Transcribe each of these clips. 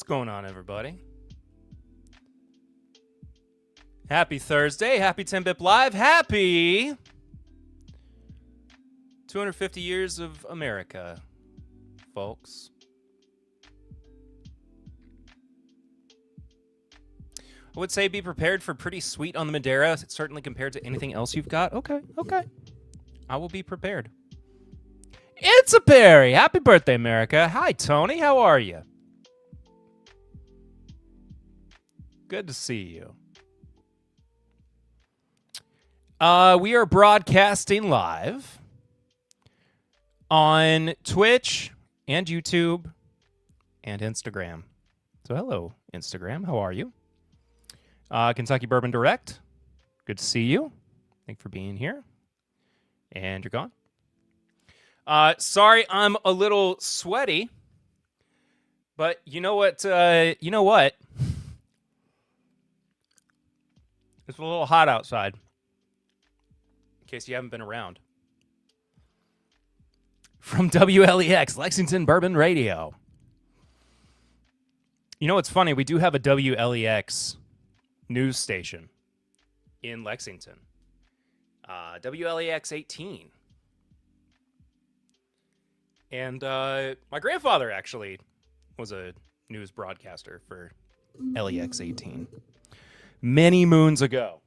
going on, everybody? Happy Thursday. Happy 10-Bip Live. Happy 250 years of America, folks. I would say be prepared for pretty sweet on the Madeira, certainly compared to anything else you've got. Okay. I will be prepared. It's a Perry. Happy birthday, America. Hi, Tony. How are you? Good to see you. We are broadcasting live on Twitch and YouTube and Instagram. So hello, Instagram. How are you? Kentucky Bourbon Direct. Good to see you. Thanks for being here. And you're gone. Sorry, I'm a little sweaty. But you know what? It's a little hot outside. In case you haven't been around. From WLEX, Lexington Bourbon Radio. You know what's funny? We do have a WLEX news station in Lexington. WLEX 18. And my grandfather actually was a news broadcaster for LEX 18 many moons ago.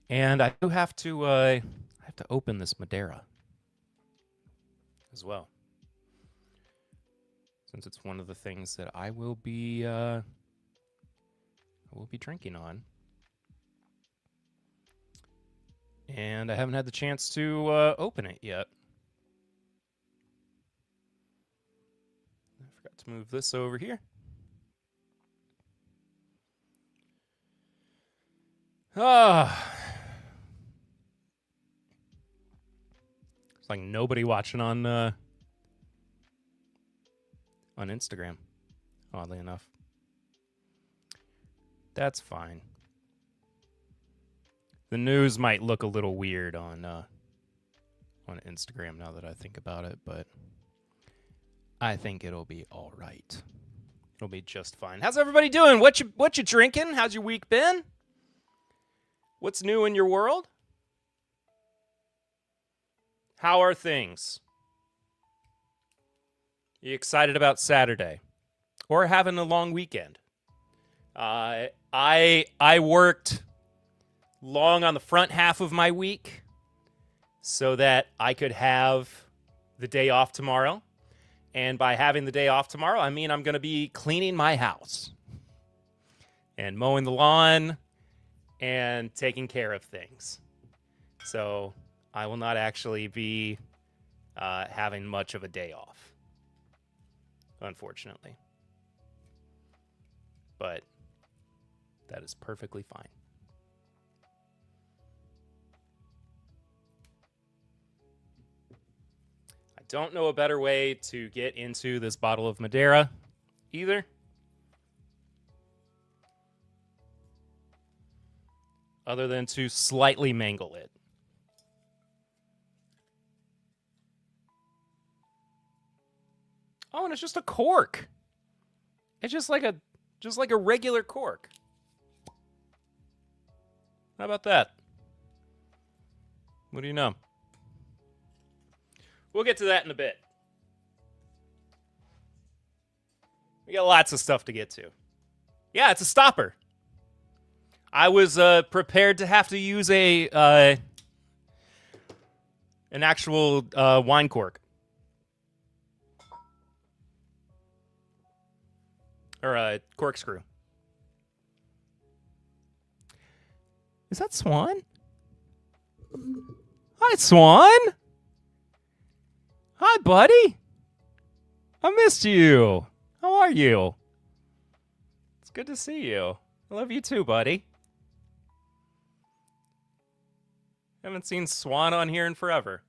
And I do have to open this Madeira as well, since it's one of the things that I will be drinking on. And I haven't had the chance to open it yet. I forgot to move this over here. It's like nobody watching on Instagram, oddly enough. That's fine. The news might look a little weird on Instagram now that I think about it, but I think it'll be all right. It'll be just fine. How's everybody doing? What you drinking? How's your week been? What's new in your world? How are things? You excited about Saturday or having a long weekend? I worked long on the front half of my week so that I could have the day off tomorrow. And by having the day off tomorrow, I mean I'm going to be cleaning my house and mowing the lawn and taking care of things. So I will not actually be having much of a day off, unfortunately. But that is perfectly fine. I don't know a better way to get into this bottle of Madeira either. Other than to slightly mangle it. Oh, and it's just a cork. It's just like a regular cork. How about that? What do you know? We'll get to that in a bit. We got lots of stuff to get to. Yeah, it's a stopper. I was prepared to have to use an actual wine cork. Or a corkscrew. Is that Swan? Hi, Swan. Hi, buddy. I missed you. How are you? It's good to see you. I love you too, buddy. Haven't seen Swan on here in forever.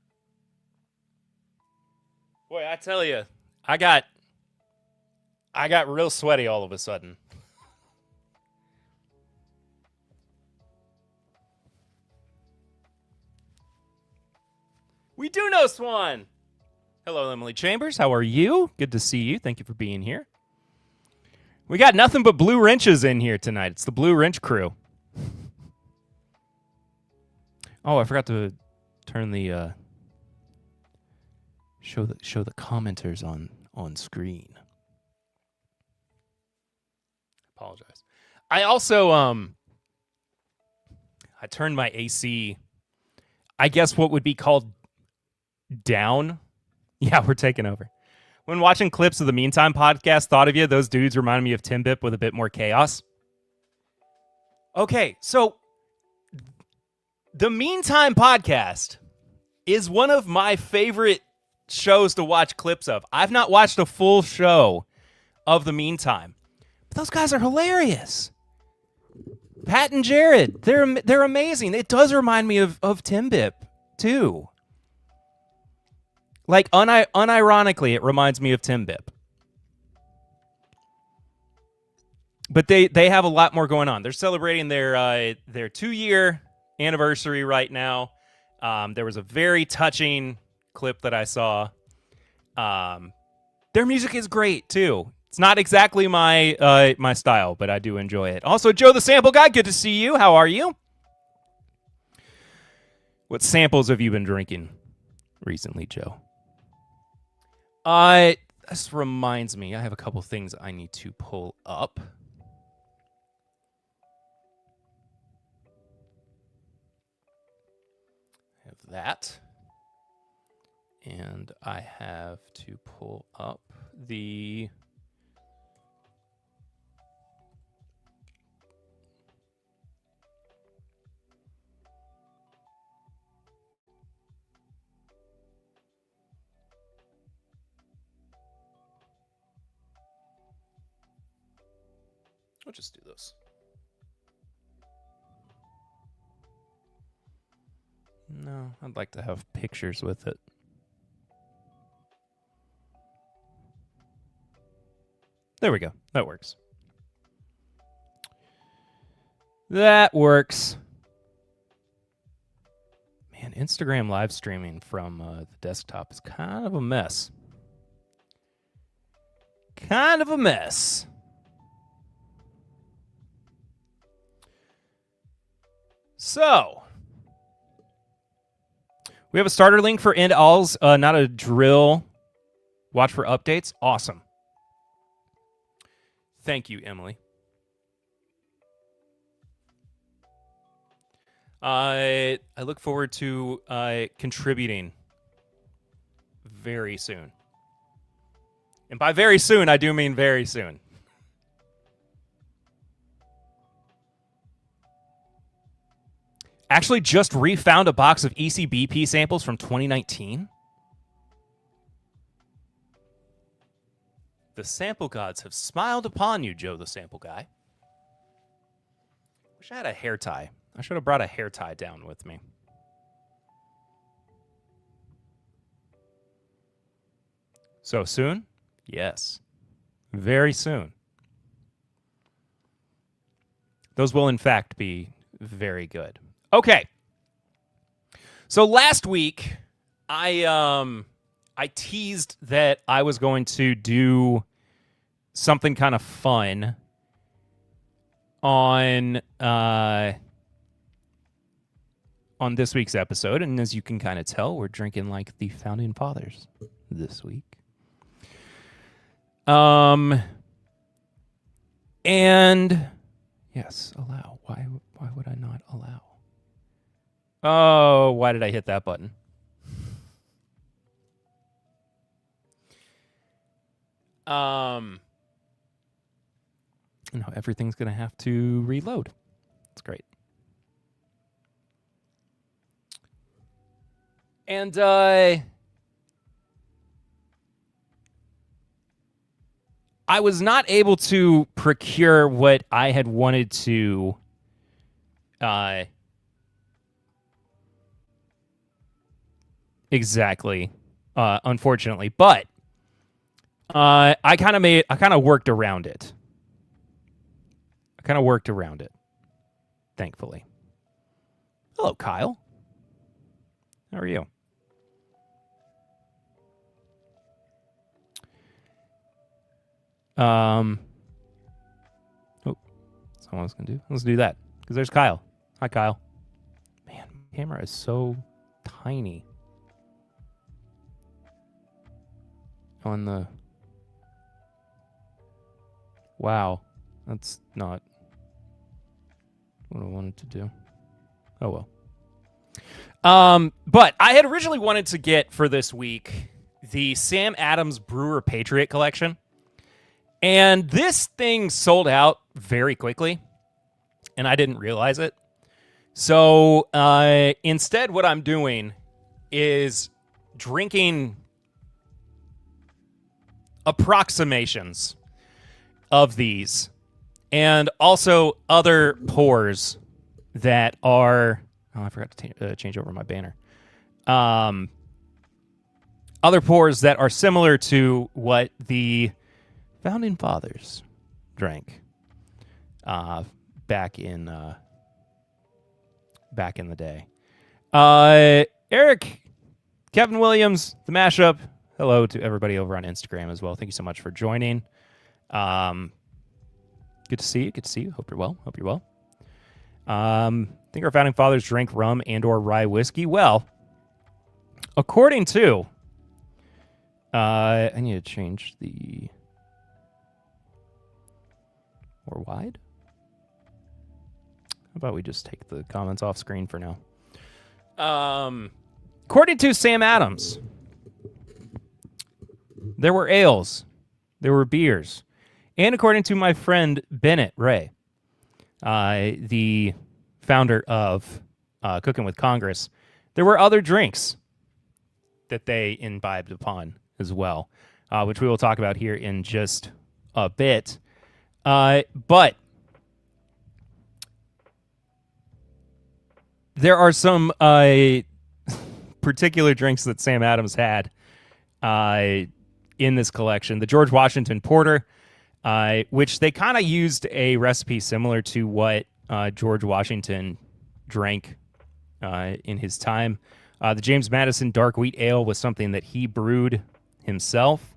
Boy, I tell you, I got real sweaty all of a sudden. We do know Swan. Hello, Emily Chambers. How are you? Good to see you. Thank you for being here. We got nothing but blue wrenches in here tonight. It's the Blue Wrench crew. Oh, I forgot to turn the show the commenters on screen. Apologize. I also I turned my AC, I guess what would be called down. Yeah, we're taking over. When watching clips of the Meantime podcast, thought of you. Those dudes remind me of Timbip with a bit more chaos. Okay, so the Meantime podcast is one of my favorite shows to watch clips of. I've not watched a full show of the Meantime, but those guys are hilarious. Pat and Jared, they're amazing. It does remind me of Timbip too. Like, unironically, it reminds me of Timbip. But they have a lot more going on. They're celebrating their 2-year anniversary right now. There was a very touching clip that I saw. Their music is great, too. It's not exactly my my style, but I do enjoy it. Also, Joe the Sample Guy, good to see you. How are you? What samples have you been drinking recently, Joe? This reminds me, I have a couple things I need to pull up. I have that. And I have to pull up the... I'll just do this. No, I'd like to have pictures with it. There we go. That works. That works. Man, Instagram live streaming from the desktop is kind of a mess. Kind of a mess. So, we have a starter link for End Alls, not a drill. Watch for updates. Awesome. Thank you, Emily. I look forward to contributing very soon. And by very soon, I do mean very soon. Actually just refound a box of ECBP samples from 2019. The sample gods have smiled upon you, Joe the Sample Guy. Wish I had a hair tie. I should have brought a hair tie down with me. So soon? Yes. Very soon. Those will, in fact, be very good. Okay. So last week, I teased that I was going to do something kind of fun on this week's episode, and as you can kind of tell, we're drinking like the Founding Fathers this week. And yes, allow. Why would I not allow? Oh, why did I hit that button? No, everything's going to have to reload. That's great. And I was not able to procure what I had wanted to exactly, unfortunately, but I kind of worked around it. Thankfully. Hello, Kyle. How are you? Oh, that's not what I was going to do. Let's do that. Because there's Kyle. Hi, Kyle. Man, my camera is so tiny. On the... Wow. That's not what I wanted to do. Oh, well. But I had originally wanted to get for this week the Sam Adams Brewer Patriot Collection. And this thing sold out very quickly, and I didn't realize it. So instead, what I'm doing is drinking approximations of these and also other pours that are... Oh, I forgot to change over my banner. Other pours that are similar to what the Founding Fathers drank back in the day. Eric, Kevin Williams, the mashup. Hello to everybody over on Instagram as well. Thank you so much for joining. Good to see you. Good to see you. Hope you're well. I think our Founding Fathers drank rum and or rye whiskey. Well, according to... I need to change the... Or wide? How about we just take the comments off screen for now? According to Sam Adams, there were ales, there were beers, and according to my friend Bennett Ray, the founder of Cooking with Congress, there were other drinks that they imbibed upon as well, which we will talk about here in just a bit. But there are some particular drinks that Sam Adams had in this collection. The George Washington Porter, which they kind of used a recipe similar to what George Washington drank in his time. The James Madison Dark Wheat Ale was something that he brewed himself.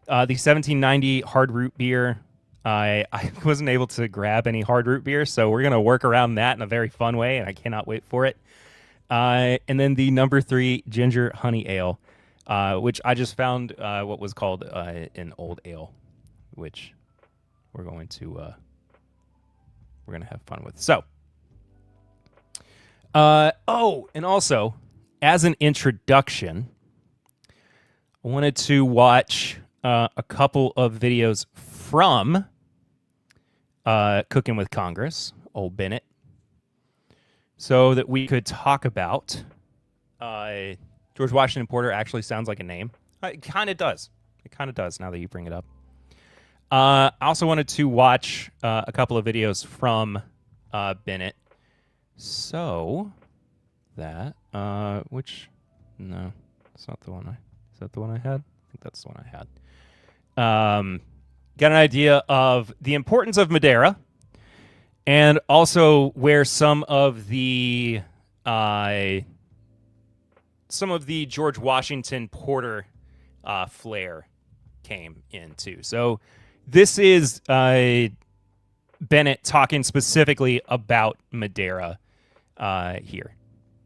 The 1790 Hard Root Beer, I wasn't able to grab any hard root beer, so we're going to work around that in a very fun way, and I cannot wait for it. And then the number 3 Ginger Honey Ale, which I just found what was called an old ale, which we're going to have fun with. So, and also, as an introduction, I wanted to watch a couple of videos from Cooking with Congress, old Bennett, so that we could talk about George Washington Porter. Actually sounds like a name. It kind of does. It kind of does now that you bring it up. I also wanted to watch a couple of videos from Bennett. So that no, it's not the one is that the one I had? I think that's the one I had. Got an idea of the importance of Madeira, and also where some of the George Washington Porter flair came into. So this is Bennett talking specifically about Madeira here.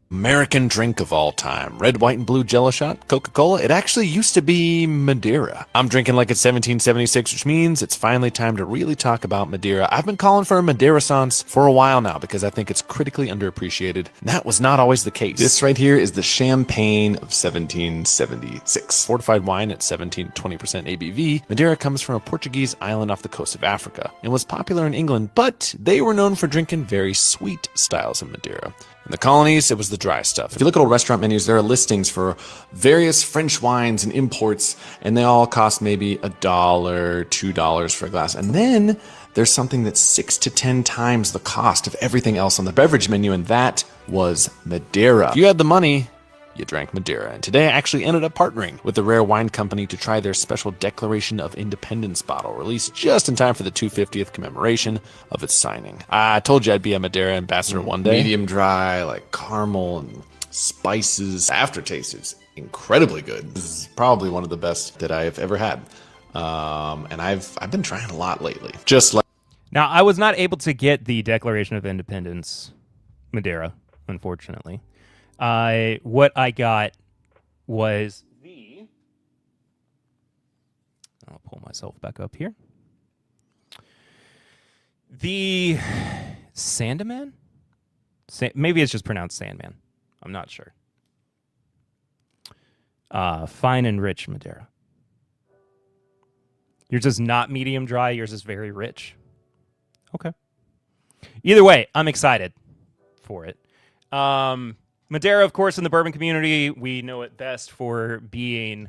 American drink of all time. Red, white, and blue Jello shot, Coca-Cola. It actually used to be Madeira. I'm drinking like it's 1776, which means it's finally time to really talk about Madeira. I've been calling for a Madeira-sance for a while now because I think it's critically underappreciated. And that was not always the case. This right here is the Champagne of 1776. Fortified wine at 17 to 20% ABV. Madeira comes from a Portuguese island off the coast of Africa and was popular in England, but they were known for drinking very sweet styles of Madeira. In the colonies, it was the dry stuff. If you look at old restaurant menus, there are listings for various French wines and imports, and they all cost maybe $1, $2 for a glass. And then there's something that's 6 to 10 times the cost of everything else on the beverage menu, and that was Madeira. If you had the money, you drank Madeira. And today I actually ended up partnering with the Rare Wine Company to try their special Declaration of Independence bottle, released just in time for the 250th commemoration of its signing. I told you I'd be a Madeira ambassador one day. Medium dry, like caramel and spices. Aftertaste is incredibly good. This is probably one of the best that I have ever had. And I've been trying a lot lately. Just like Now, I was not able to get the Declaration of Independence Madeira, unfortunately. What I got was the... I'll pull myself back up here. The Sandaman? Maybe it's just pronounced Sandman. I'm not sure. Fine and rich Madeira. Yours is not medium dry. Yours is very rich. Okay. Either way, I'm excited for it. Madeira, of course, in the bourbon community, we know it best for being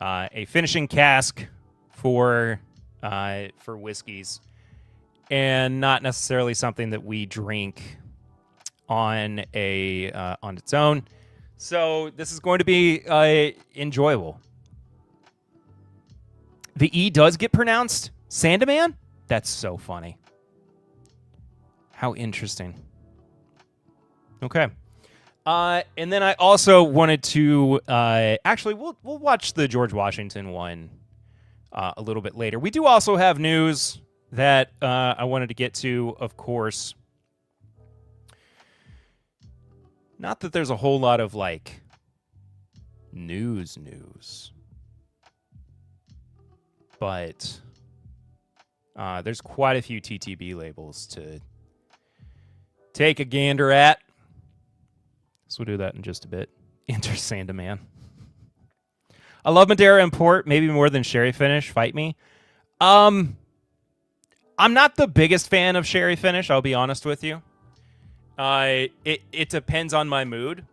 a finishing cask for whiskeys, and not necessarily something that we drink on its own. So this is going to be enjoyable. The E does get pronounced Sandaman? That's so funny. How interesting. Okay. And then I also wanted to actually we'll watch the George Washington one a little bit later. We do also have news that I wanted to get to, of course. Not that there's a whole lot of like news, but there's quite a few TTB labels to take a gander at. So we'll do that in just a bit. Enter Sandaman. I love Madeira import, maybe more than sherry finish. Fight me. I'm not the biggest fan of sherry finish, I'll be honest with you. It depends on my mood.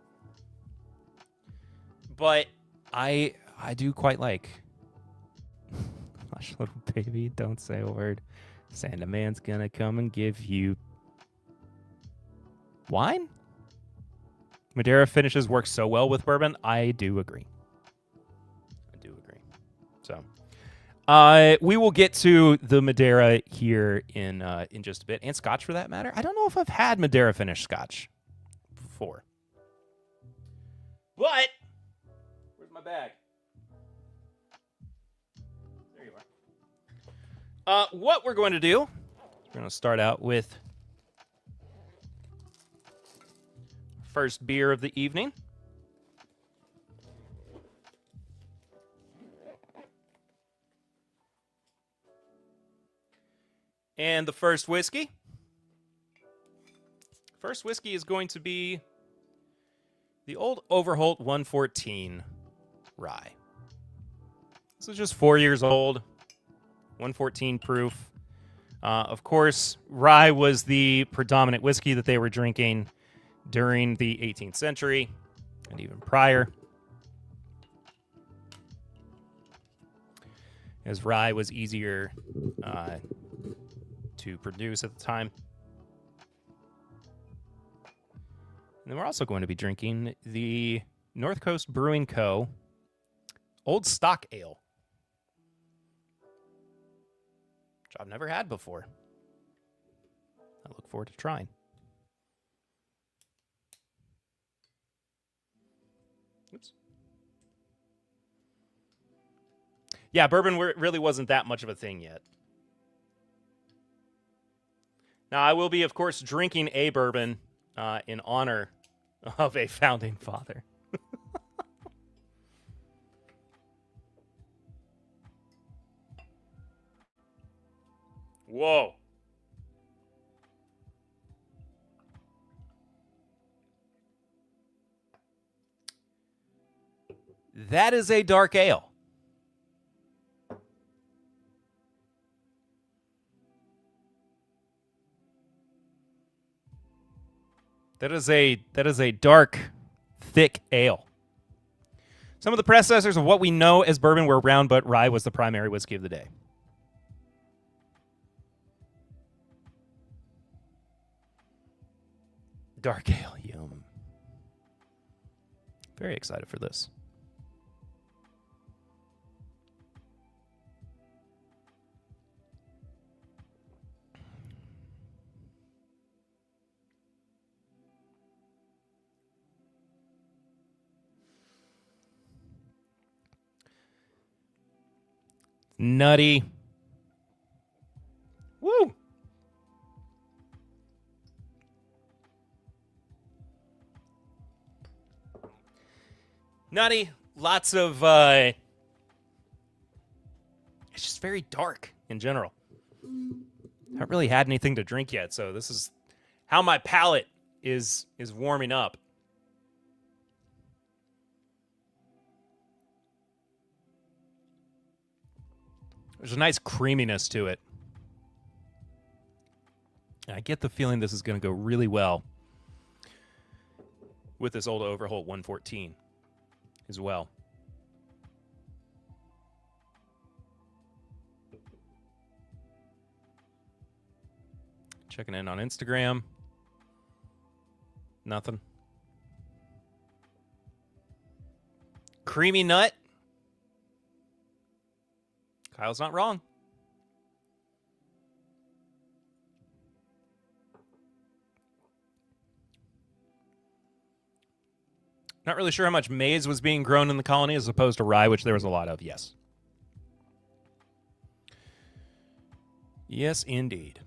But I do quite like. Hush, little baby, don't say a word. Sandaman's gonna come and give you wine? Madeira finishes work so well with bourbon. I do agree. So, we will get to the Madeira here in just a bit, and Scotch for that matter. I don't know if I've had Madeira finished Scotch before, but where's my bag? There you are. What we're going to do? We're going to start out with first beer of the evening. And the first whiskey. First whiskey is going to be the Old Overholt 114 Rye. This is just 4 years old, 114 proof. Of course, rye was the predominant whiskey that they were drinking during the 18th century and even prior, as rye was easier to produce at the time. And then we're also going to be drinking the North Coast Brewing Co. Old Stock Ale, which I've never had before. I look forward to trying. Oops. Yeah, bourbon really wasn't that much of a thing yet. Now, I will be, of course, drinking a bourbon in honor of a founding father. Whoa. That is a dark ale. That is a dark, thick ale. Some of the predecessors of what we know as bourbon were brown, but rye was the primary whiskey of the day. Dark ale, yum. Very excited for this. Nutty. Woo! Nutty. Lots of... it's just very dark in general. Haven't really had anything to drink yet, so this is how my palate is warming up. There's a nice creaminess to it. I get the feeling this is going to go really well with this old Overholt 114 as well. Checking in on Instagram. Nothing. Creamy nut. Kyle's not wrong. Not really sure how much maize was being grown in the colony as opposed to rye, which there was a lot of, yes. Yes, indeed.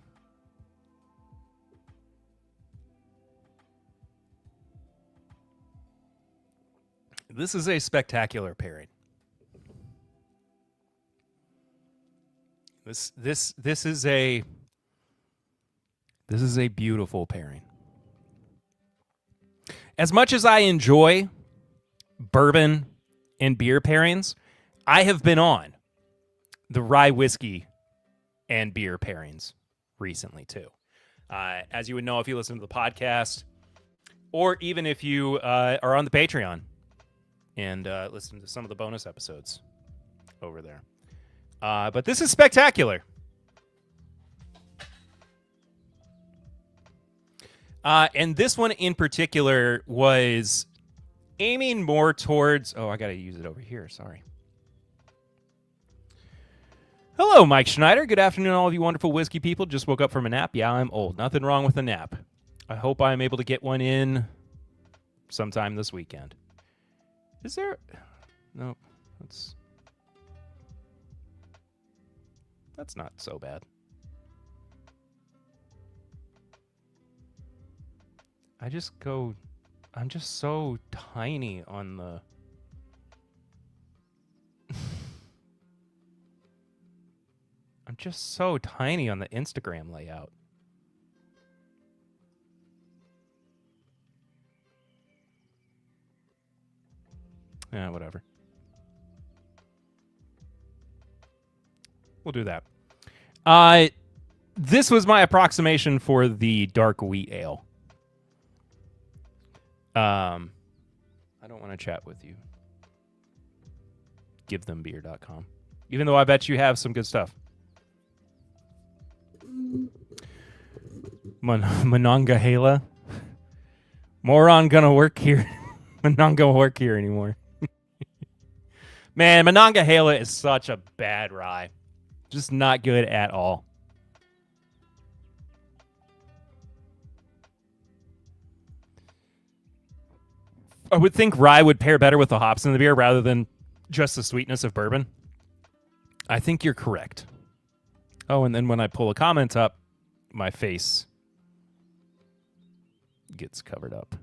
This is a spectacular pairing. This is a beautiful pairing. As much as I enjoy bourbon and beer pairings, I have been on the rye whiskey and beer pairings recently too. As you would know if you listen to the podcast, or even if you are on the Patreon and listen to some of the bonus episodes over there. But this is spectacular. And this one in particular was aiming more towards... Oh, I got to use it over here. Sorry. Hello, Mike Schneider. Good afternoon, all of you wonderful whiskey people. Just woke up from a nap. Yeah, I'm old. Nothing wrong with a nap. I hope I'm able to get one in sometime this weekend. Is there... Nope. That's not so bad. I'm just so tiny on the... I'm just so tiny on the Instagram layout. Yeah, whatever. We'll do that. This was my approximation for the dark wheat ale. I don't want to chat with you. GiveThemBeer.com. Even though I bet you have some good stuff. Monongahela. Moron gonna work here. Not gonna work here anymore. Man, Monongahela is such a bad rye. Just not good at all. I would think rye would pair better with the hops in the beer rather than just the sweetness of bourbon. I think you're correct. Oh, and then when I pull a comment up, my face gets covered up.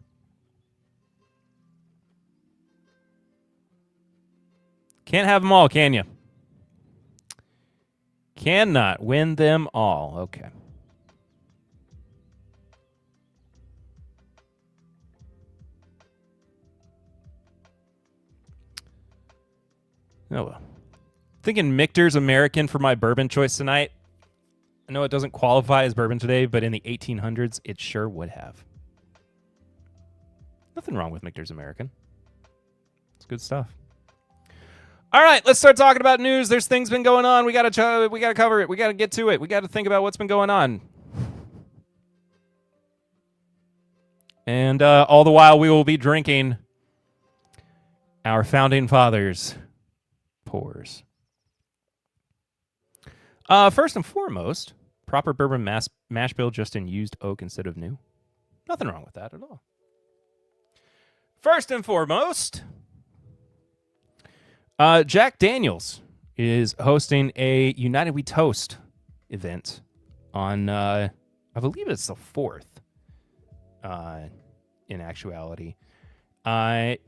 Can't have them all, can you? Cannot win them all. Okay. Oh, well. Thinking Michter's American for my bourbon choice tonight. I know it doesn't qualify as bourbon today, but in the 1800s, it sure would have. Nothing wrong with Michter's American. It's good stuff. All right, let's start talking about news. There's things been going on. We gotta cover it. We gotta get to it. We gotta think about what's been going on. And all the while, we will be drinking our founding fathers' pours. First and foremost, proper bourbon mash bill just in used oak instead of new. Nothing wrong with that at all. First and foremost, Jack Daniels is hosting a United We Toast event on, I believe it's the 4th, in actuality. And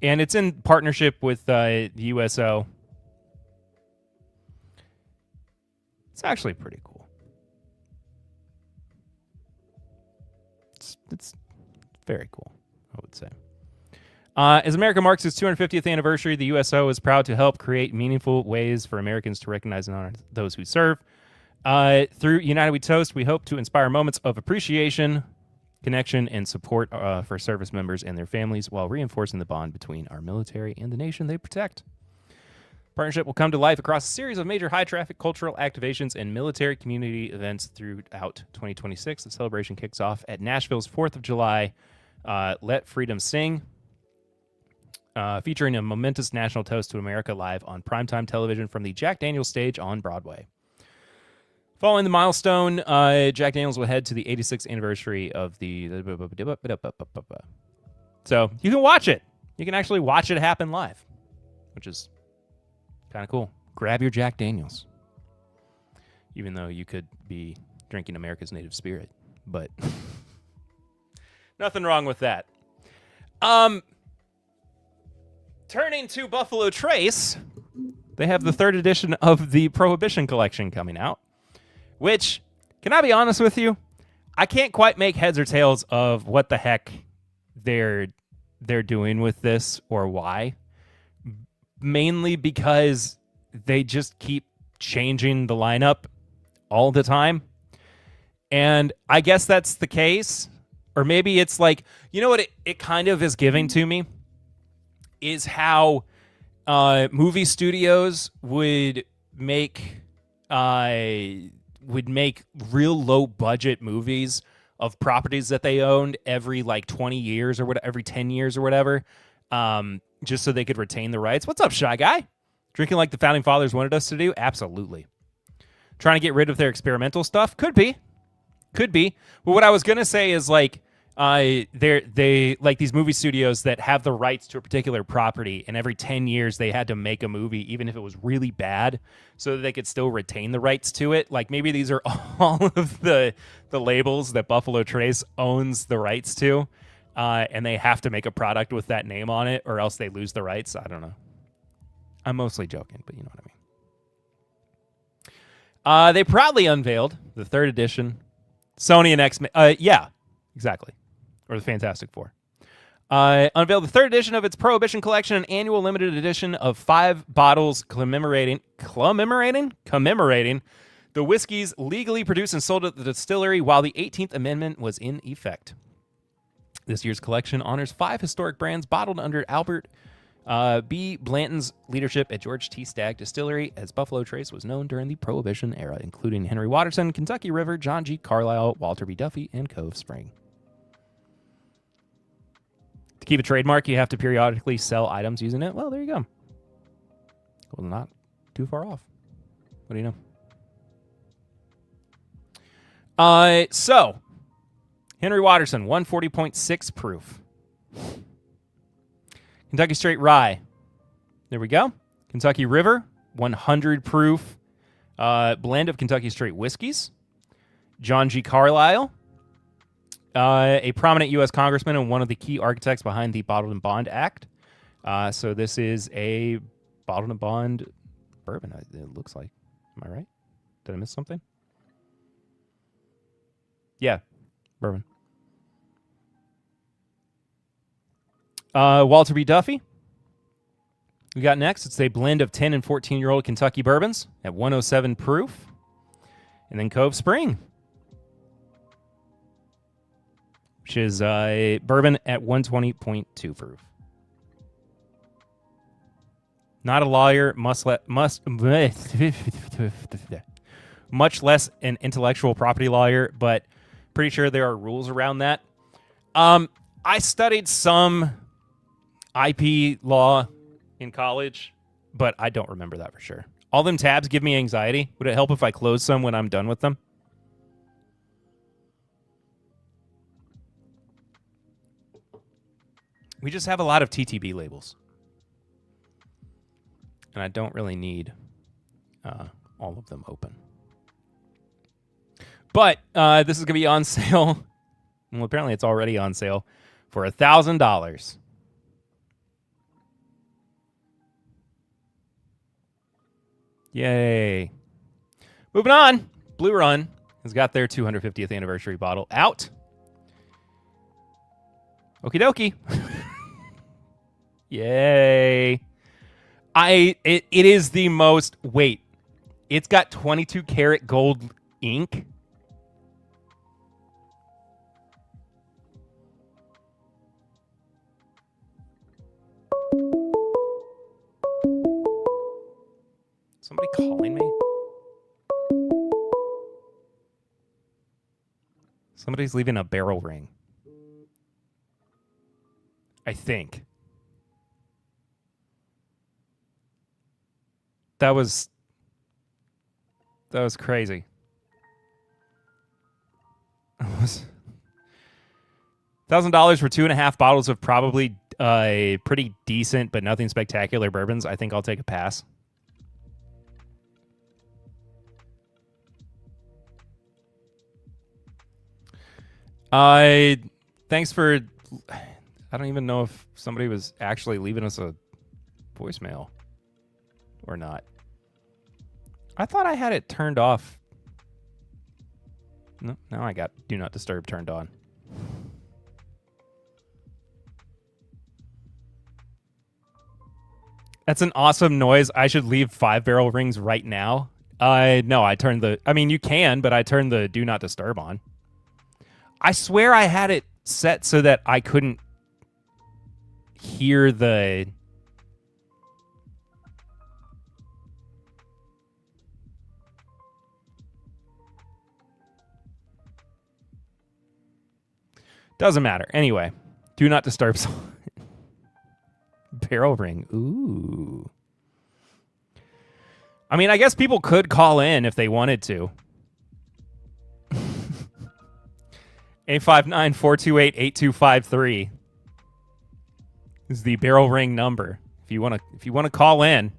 it's in partnership with the USO. It's actually pretty cool. It's very cool, I would say. As America marks its 250th anniversary, the USO is proud to help create meaningful ways for Americans to recognize and honor those who serve. Through United We Toast, we hope to inspire moments of appreciation, connection, and support for service members and their families while reinforcing the bond between our military and the nation they protect. Partnership will come to life across a series of major high-traffic cultural activations and military community events throughout 2026. The celebration kicks off at Nashville's 4th of July, Let Freedom Sing, featuring a momentous national toast to America live on primetime television from the Jack Daniels stage on Broadway. Following the milestone, Jack Daniels will head to the 86th anniversary of the... So you can watch it. You can actually watch it happen live, which is kind of cool. Grab your Jack Daniels. Even though you could be drinking America's native spirit. But nothing wrong with that. Turning to Buffalo Trace, they have the 3rd edition of the Prohibition Collection coming out. Which, can I be honest with you? I can't quite make heads or tails of what the heck they're doing with this or why. Mainly because they just keep changing the lineup all the time. And I guess that's the case. Or maybe it's like, you know what it kind of is giving to me? Is how movie studios would make real low budget movies of properties that they owned every like 20 years or whatever, every 10 years or whatever, just so they could retain the rights. What's up, Shy Guy? Drinking like the Founding Fathers wanted us to do? Absolutely. Trying to get rid of their experimental stuff? Could be. But what I was going to say is like, they like these movie studios that have the rights to a particular property, and every 10 years they had to make a movie, even if it was really bad, so that they could still retain the rights to it. Like maybe these are all of the labels that Buffalo Trace owns the rights to, and they have to make a product with that name on it, or else they lose the rights. I don't know. I'm mostly joking, but you know what I mean. They proudly unveiled the 3rd edition Sony and X-Men. Yeah, exactly. Or the Fantastic Four. Unveiled the 3rd edition of its Prohibition Collection, an annual limited edition of 5 bottles commemorating the whiskeys legally produced and sold at the distillery while the 18th Amendment was in effect. This year's collection honors 5 historic brands bottled under Albert B. Blanton's leadership at George T. Stagg Distillery, as Buffalo Trace was known during the Prohibition era, including Henry Watterson, Kentucky River, John G. Carlisle, Walter B. Duffy, and Cove Spring. To keep a trademark, you have to periodically sell items using it. Well, there you go. Well, not too far off. What do you know? So, Henry Watterson, 140.6 proof. Kentucky Straight Rye. There we go. Kentucky River, 100 proof blend of Kentucky Straight whiskeys. John G. Carlisle, a prominent U.S. congressman and one of the key architects behind the Bottled and Bond Act. So this is a Bottled and Bond bourbon, it looks like. Am I right? Did I miss something? Yeah, bourbon. Walter B. Duffy. We got next. It's a blend of 10 and 14-year-old Kentucky bourbons at 107 proof. And then Cove Spring, which is a bourbon at 120.2 proof. Not a lawyer, much less an intellectual property lawyer, but pretty sure there are rules around that. I studied some IP law in college, but I don't remember that for sure. All them tabs give me anxiety. Would it help if I close some when I'm done with them? We just have a lot of TTB labels. And I don't really need all of them open. But this is going to be on sale. Well, apparently it's already on sale for $1,000. Yay. Moving on. Blue Run has got their 250th anniversary bottle out. Okie dokie. Yay. It is the most... Wait. It's got 22 karat gold ink? Somebody calling me? Somebody's leaving a barrel ring. I think. That was crazy. $1,000 for 2.5 bottles of probably pretty decent but nothing spectacular bourbons. I think I'll take a pass. Thanks for... I don't even know if somebody was actually leaving us a voicemail or not. I thought I had it turned off. No, now I got Do Not Disturb turned on. That's an awesome noise. I should leave 5 barrel rings right now. No, I turned the... I mean, you can, but I turned the Do Not Disturb on. I swear I had it set so that I couldn't hear the... Doesn't matter. Anyway, Do Not Disturb song. Barrel ring. Ooh. I mean, I guess people could call in if they wanted to. 859-428-8253 is the barrel ring number. If you want to call in.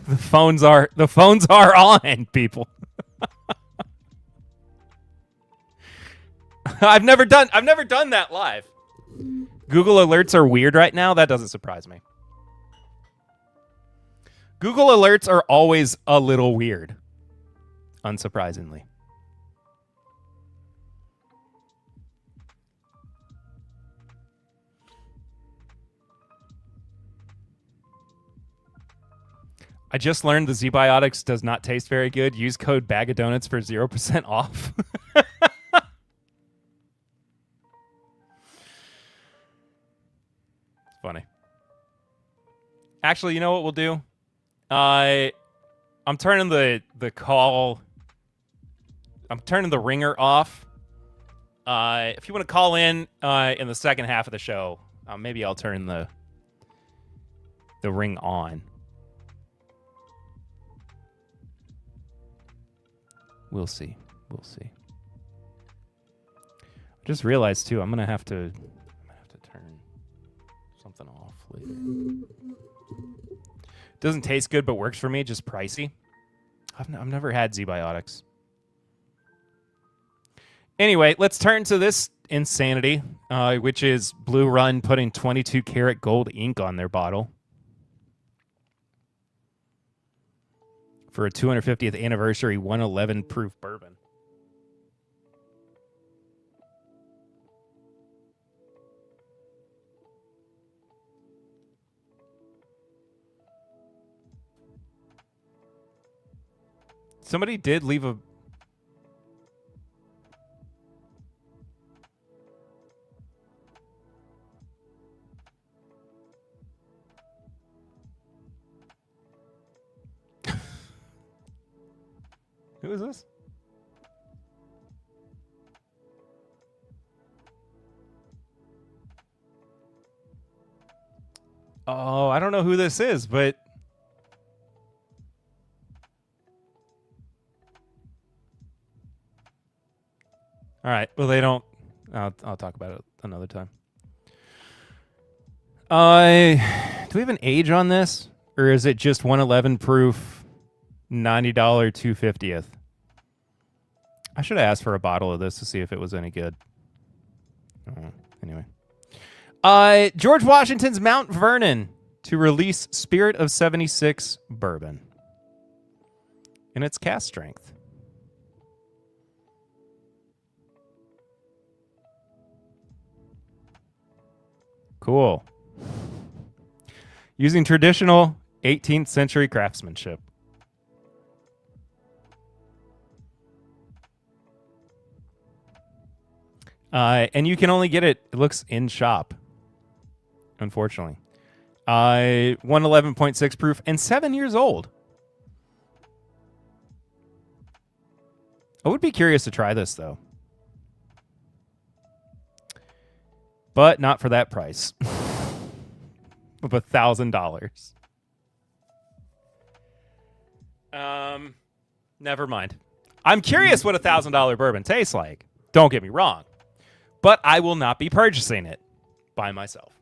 The phones are on, people. I've never done that live. Google alerts are weird right now. That doesn't surprise me. Google alerts are always a little weird. Unsurprisingly. I just learned the Z-Biotics does not taste very good. Use code Bag of Donuts for 0% off. Funny. Actually, you know what we'll do? I'm turning the call... I'm turning the ringer off. If you want to call in the second half of the show, maybe I'll turn the ring on. We'll see. We'll see. I just realized too, I'm gonna have to turn something off later. Doesn't taste good, but works for me. Just pricey. I've never had Z-Biotics. Anyway, let's turn to this insanity, which is Blue Run putting 22 karat gold ink on their bottle for a 250th anniversary 111 proof bourbon. Somebody did leave a... Who is this? Oh, I don't know who this is, but... All right. Well, they don't... I'll talk about it another time. Do we have an age on this? Or is it just 111 proof, $90 250th? I should have asked for a bottle of this to see if it was any good. Anyway. George Washington's Mount Vernon to release Spirit of 76 bourbon. And it's cask strength. Cool. Using traditional 18th century craftsmanship. And you can only get it looks in shop, unfortunately. 111.6 proof and 7 years old. I would be curious to try this, though. But not for that price. Of $1,000. Never mind. I'm curious what $1,000 bourbon tastes like. Don't get me wrong. But I will not be purchasing it by myself.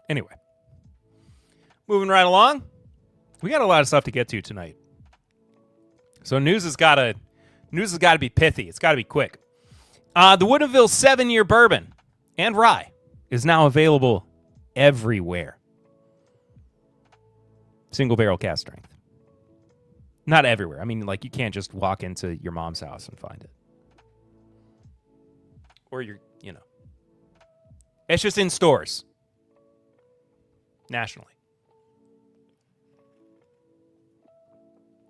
Anyway, moving right along. We got a lot of stuff to get to tonight. So news has got to be pithy. It's got to be quick. The Woodinville 7-year bourbon and rye is now available everywhere. Single barrel cask strength. Not everywhere. I mean, like, you can't just walk into your mom's house and find it. Or it's just in stores. Nationally.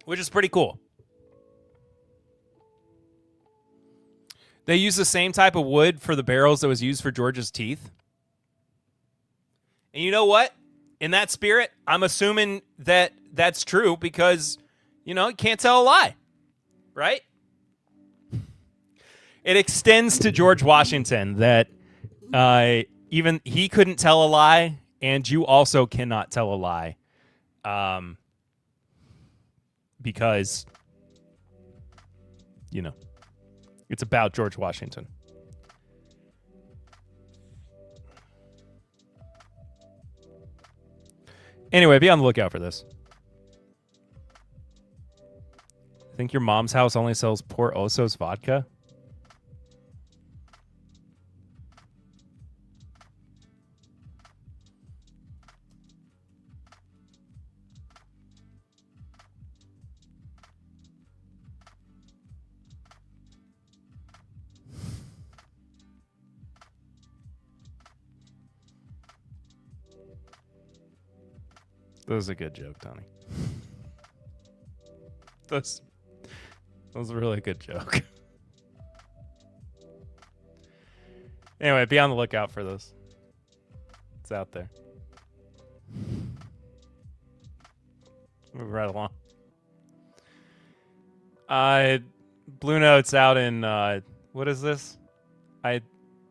Which is pretty cool. They use the same type of wood for the barrels that was used for George's teeth. And you know what? In that spirit, I'm assuming that that's true because, you can't tell a lie. Right? It extends to George Washington that even he couldn't tell a lie, and you also cannot tell a lie. Because, it's about George Washington. Anyway, be on the lookout for this. I think your mom's house only sells Port Osos vodka. That was a good joke, Tony. That was a really good joke. Anyway, be on the lookout for this. It's out there. Move right along. Blue Note's out in what is this?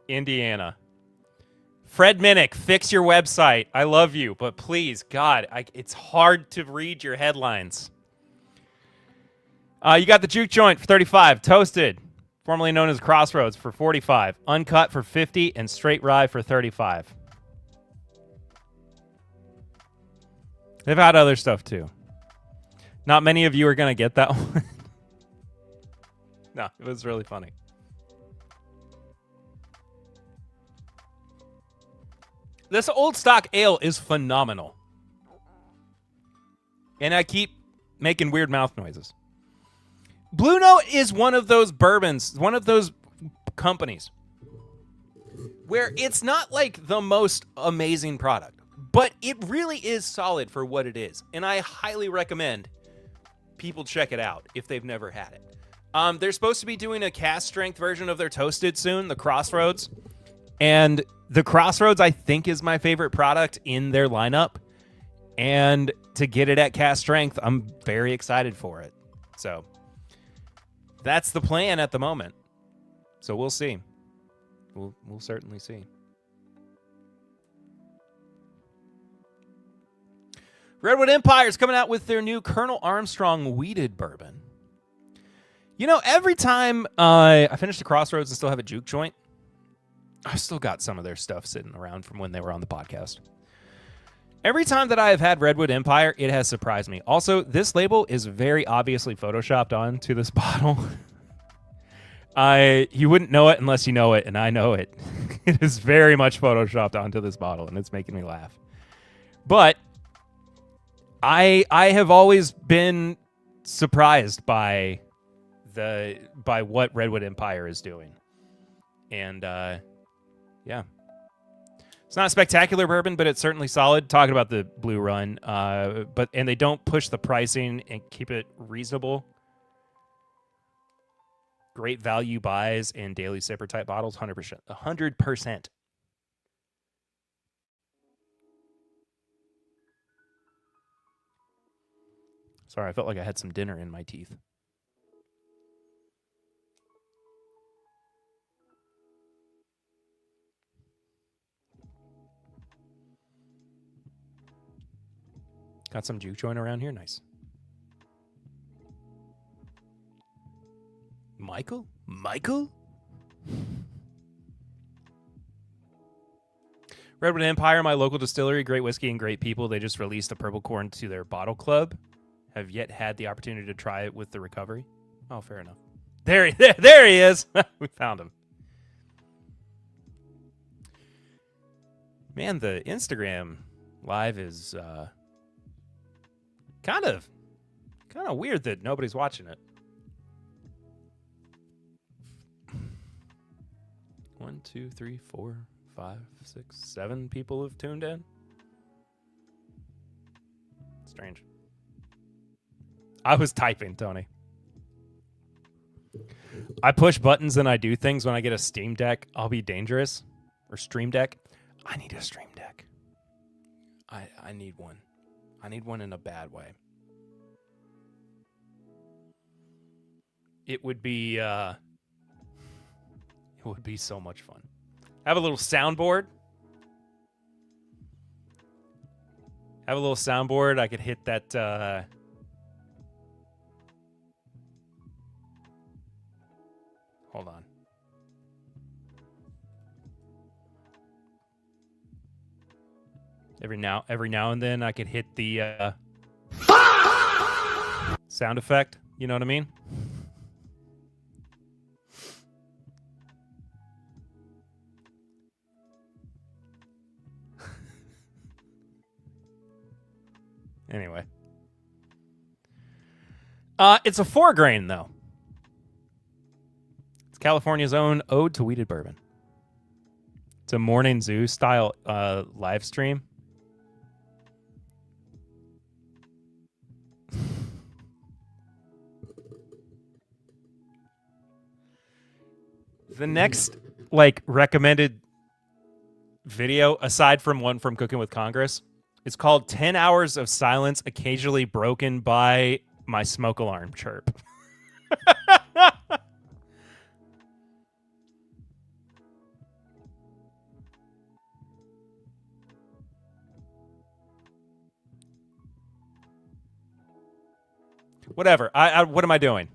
Indiana. Fred Minnick, fix your website. I love you, but please, God, it's hard to read your headlines. You got the Juke Joint for $35, Toasted, formerly known as Crossroads, for $45, Uncut for $50, and Straight Rye for $35. They've had other stuff too. Not many of you are going to get that one. No, it was really funny. This old stock ale is phenomenal. And I keep making weird mouth noises. Blue Note is one of those bourbons, one of those companies where it's not like the most amazing product, but it really is solid for what it is. And I highly recommend people check it out if they've never had it. They're supposed to be doing a cask strength version of their Toasted soon, the Crossroads. And the Crossroads, I think, is my favorite product in their lineup. And to get it at cask strength, I'm very excited for it. So that's the plan at the moment. So we'll see. We'll certainly see. Redwood Empire is coming out with their new Colonel Armstrong weeded bourbon. You know, every time I finish the Crossroads and still have a juke joint, I've still got some of their stuff sitting around from when they were on the podcast. Every time that I have had Redwood Empire, it has surprised me. Also, this label is very obviously photoshopped onto this bottle. You wouldn't know it unless you know it, and I know it. It is very much photoshopped onto this bottle, and it's making me laugh. But I have always been surprised by what Redwood Empire is doing. And yeah. It's not a spectacular bourbon, but it's certainly solid. Talking about the Blue Run, and they don't push the pricing and keep it reasonable. Great value buys in daily sipper type bottles, 100%. 100%. Sorry, I felt like I had some dinner in my teeth. Got some juke joint around here. Nice. Michael? Redwood Empire, my local distillery. Great whiskey and great people. They just released the Purple Corn to their bottle club. Have yet had the opportunity to try it with the recovery. Oh, fair enough. There he is. We found him. Man, the Instagram live is kind of weird that nobody's watching it. 1, 2, 3, 4, 5, 6, 7 people have tuned in. Strange. I was typing, Tony. I push buttons and I do things. When I get a Steam Deck, I'll be dangerous. Or Stream Deck. I need a Stream Deck. I need one. I need one in a bad way. It would be so much fun. I have a little soundboard. I could hit that hold on. Every now and then I could hit the sound effect. You know what I mean? Anyway. It's a 4-grain, though. It's California's own Ode to Weeded Bourbon. It's a Morning Zoo style live stream. The next, recommended video, aside from one from Cooking with Congress, it's called 10 Hours of Silence, Occasionally Broken by My Smoke Alarm Chirp. Whatever. What am I doing?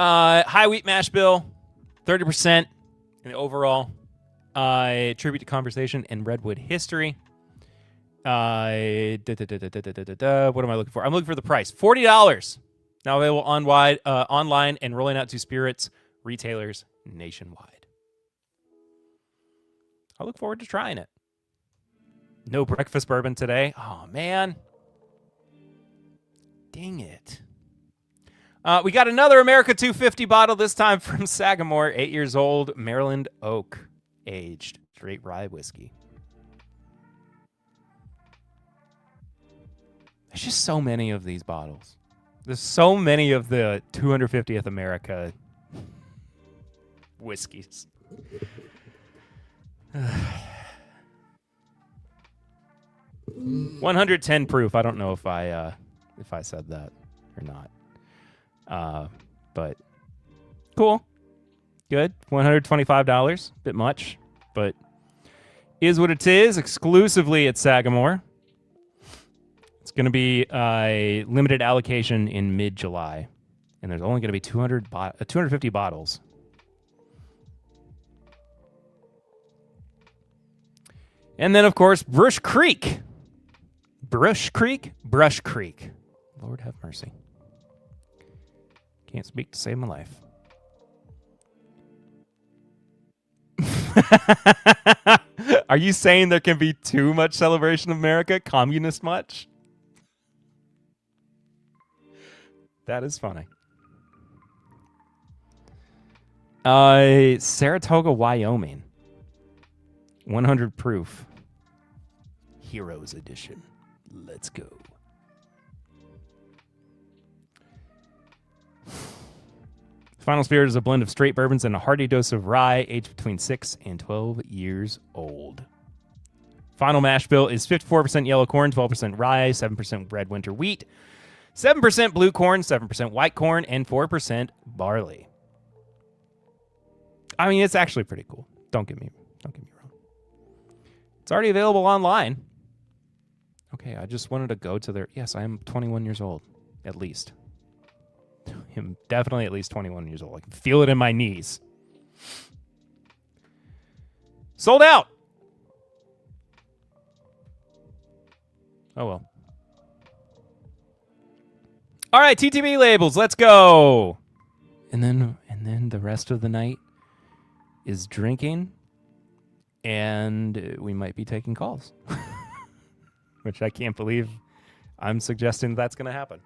High wheat mash bill, 30% in the overall. Tribute to conversation and Redwood history. What am I looking for? I'm looking for the price. $40. Now available online and rolling out to spirits retailers nationwide. I look forward to trying it. No breakfast bourbon today. Oh, man. Dang it. We got another America 250 bottle, this time from Sagamore, 8 years old, Maryland Oak aged straight rye whiskey. There's just so many of these bottles. There's so many of the 250th America whiskeys. 110 proof. I don't know if I said that or not. But cool. Good. $125. Bit much, but is what it is. Exclusively at Sagamore. It's going to be a limited allocation in mid-July, and there's only going to be 250 bottles. And then, of course, Brush Creek. Brush Creek? Brush Creek. Lord have mercy. Can't speak to save my life. Are you saying there can be too much celebration of America? Communist much? That is funny. Saratoga, Wyoming. 100 proof. Heroes Edition. Let's go. Final Spirit is a blend of straight bourbons and a hearty dose of rye, aged between 6 and 12 years old. Final mash bill is 54% yellow corn, 12% rye, 7% red winter wheat, 7% blue corn, 7% white corn, and 4% barley. I mean, it's actually pretty cool. Don't get me wrong. It's already available online. Okay, I just wanted to go to their... Yes, I am 21 years old, at least. I'm definitely at least 21 years old. I can feel it in my knees. Sold out! Oh, well. All right, TTB labels, let's go! And then the rest of the night is drinking, and we might be taking calls. Which I can't believe I'm suggesting that's going to happen.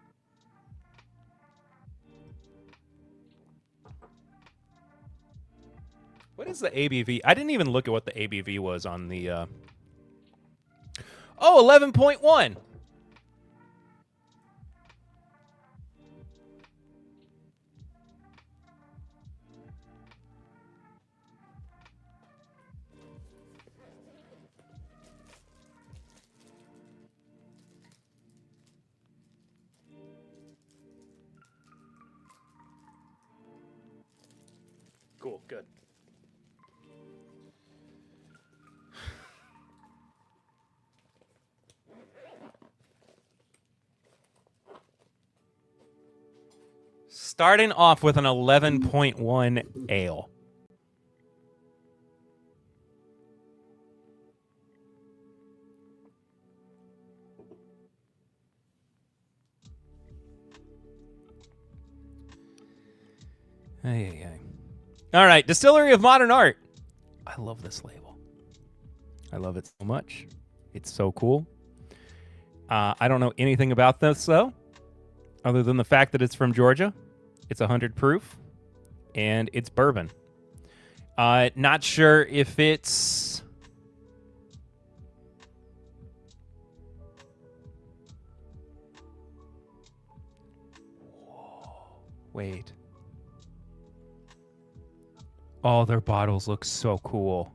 What is the ABV? I didn't even look at what the ABV was on the... 11.1. Cool, good. Starting off with an 11.1 ale. Hey. All right, Distillery of Modern Art. I love this label. I love it so much. It's so cool. I don't know anything about this, though, other than the fact that it's from Georgia. It's 100 proof, and it's bourbon. Not sure if it's... Whoa, wait. Oh, their bottles look so cool.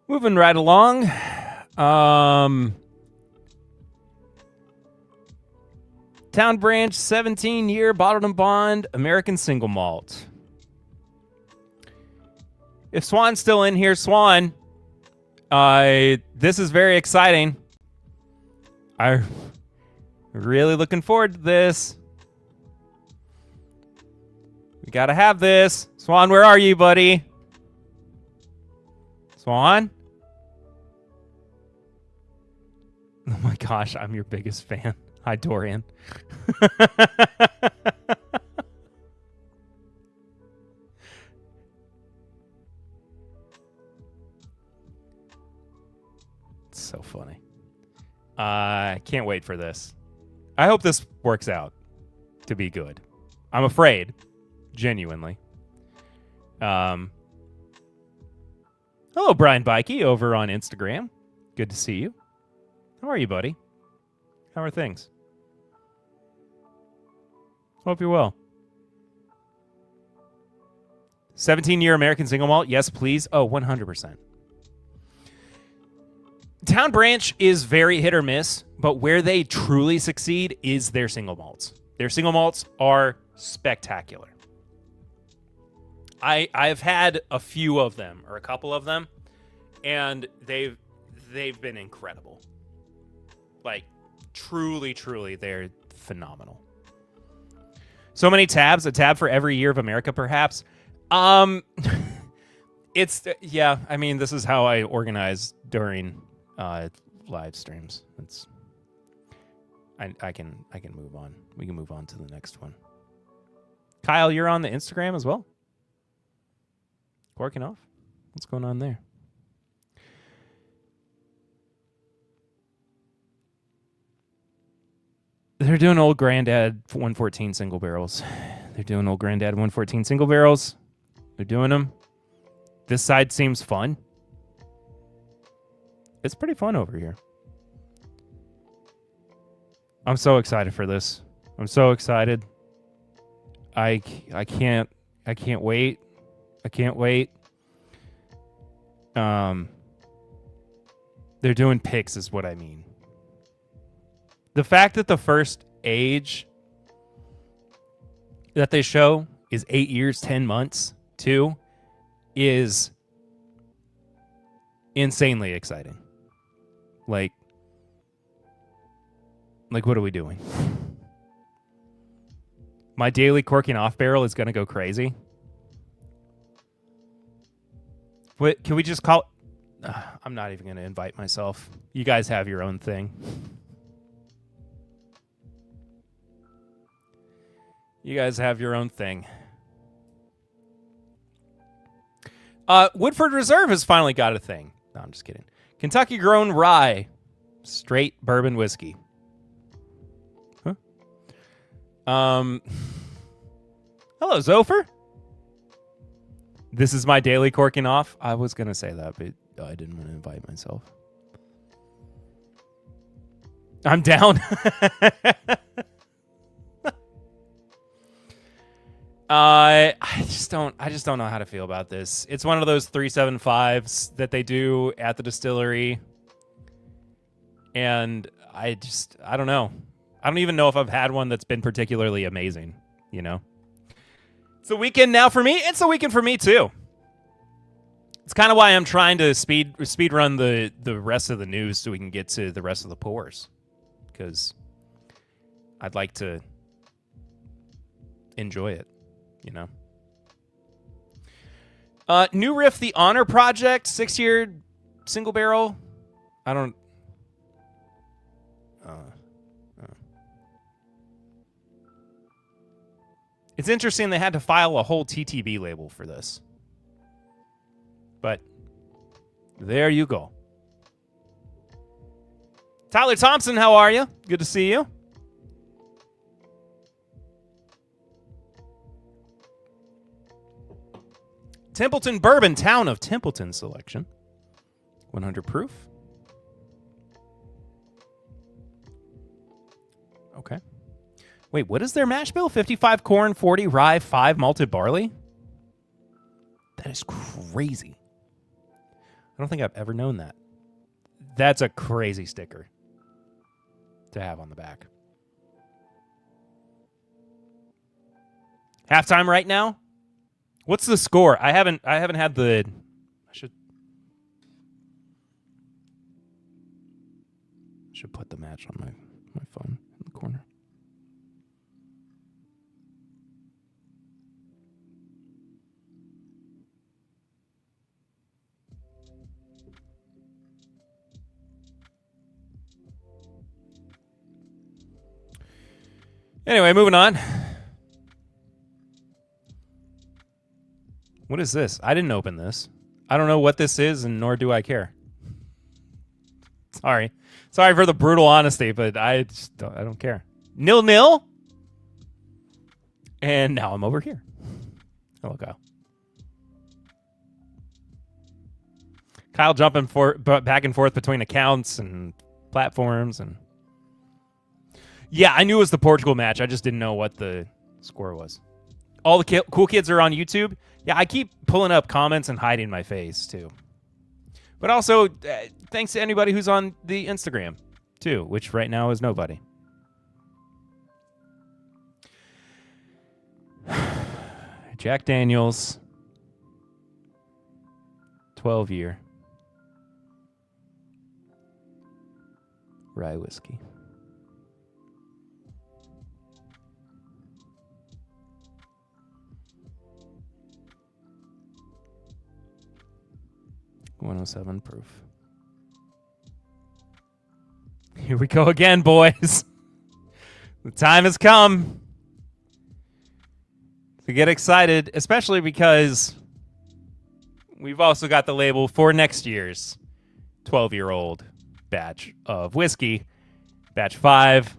Moving right along. Town Branch 17-year bottled and bond American single malt. If Swan's still in here, Swan, this is very exciting. I'm really looking forward to this. We gotta have this. Swan, where are you, buddy? Swan? Oh my gosh, I'm your biggest fan. Hi, Dorian. It's so funny. I can't wait for this. I hope this works out to be good. I'm afraid, genuinely. Hello, Brian Bikey over on Instagram. Good to see you. How are you, buddy? How are things? Hope you're well. 17-year American single malt. Yes, please. Oh, 100%. Town Branch is very hit or miss, but where they truly succeed is their single malts. Their single malts are spectacular. I've had a few of them, or a couple of them, and they've been incredible. Like, truly, they're phenomenal. So many tabs, a tab for every year of America, perhaps. This is how I organize during live streams. I can move on. We can move on to the next one. Kyle, you're on the Instagram as well? Working off? What's going on there? They're doing old Granddad 114 single barrels. They're doing them. This side seems fun. It's pretty fun over here. I'm so excited for this. I'm so excited. I can't wait. I can't wait. They're doing picks is what I mean. The fact that the first age that they show is 8 years, 10 months, too, is insanely exciting. Like, what are we doing? My daily corking off barrel is going to go crazy. Wait, can we just call... I'm not even going to invite myself. You guys have your own thing. You guys have your own thing. Woodford Reserve has finally got a thing. No, I'm just kidding. Kentucky grown rye. Straight bourbon whiskey. Huh? Hello, Zopher. This is my daily corking off. I was going to say that, but I didn't want to invite myself. I'm down. I just don't know how to feel about this. It's one of those 375s that they do at the distillery. And I don't know. I don't even know if I've had one that's been particularly amazing, you know? It's the weekend now for me. It's the weekend for me too. It's kind of why I'm trying to speed run the rest of the news so we can get to the rest of the pours. Because I'd like to enjoy it, you know? New Riff, the Honor Project, 6-year single barrel. I don't... It's interesting they had to file a whole TTB label for this. But there you go. Tyler Thompson, how are you? Good to see you. Templeton Bourbon, Town of Templeton selection. 100 proof. Okay. Wait, what is their mash bill? 55 corn, 40 rye, 5 malted barley? That is crazy. I don't think I've ever known that. That's a crazy sticker to have on the back. Halftime right now? What's the score? I haven't had the... I should put the match on my phone in the corner. Anyway, moving on. What is this? I didn't open this. I don't know what this is, and nor do I care. Sorry for the brutal honesty, but I don't care. 0-0. And now I'm over here. Hello, Kyle. Kyle jumping back and forth between accounts and platforms and... Yeah, I knew it was the Portugal match. I just didn't know what the score was. all the cool kids are on YouTube. Yeah, I keep pulling up comments and hiding my face, too. But also, thanks to anybody who's on the Instagram, too, which right now is nobody. Jack Daniels, 12-year rye whiskey. .107 proof. Here we go again, boys. The time has come to get excited, especially because we've also got the label for next year's 12-year-old batch of whiskey, batch 5.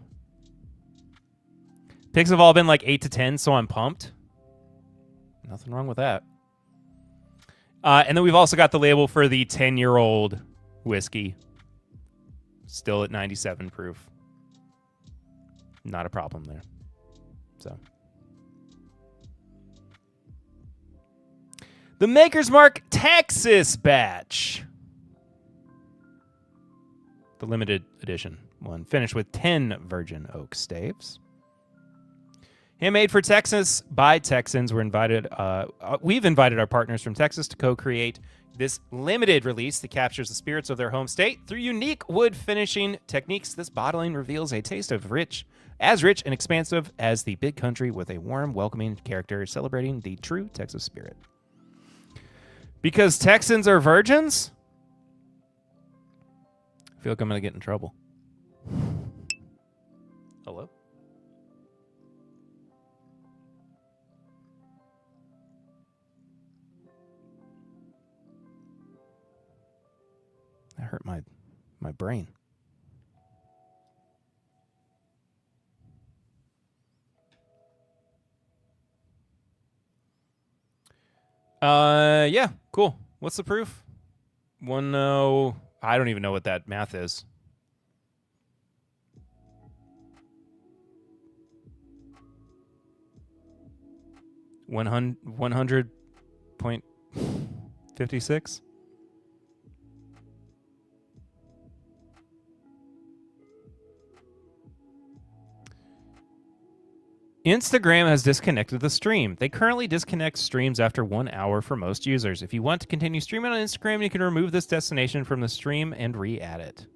Picks have all been like 8 to 10, so I'm pumped. Nothing wrong with that. And then we've also got the label for the 10-year-old whiskey, still at 97 proof. Not a problem there. So, the Maker's Mark Texas batch, the limited edition one, finished with 10 virgin oak staves. Handmade for Texas by Texans. We've invited our partners from Texas to co-create this limited release that captures the spirits of their home state through unique wood finishing techniques. This bottling reveals a taste of rich and expansive as the big country, with a warm, welcoming character celebrating the true Texas spirit. Because Texans are virgins? I feel like I'm going to get in trouble. Hello? That hurt my brain. Yeah, cool. What's the proof? I don't even know what that math is. One 100.56. Instagram has disconnected the stream. They currently disconnect streams after 1 hour for most users. If you want to continue streaming on Instagram, you can remove this destination from the stream and re-add it.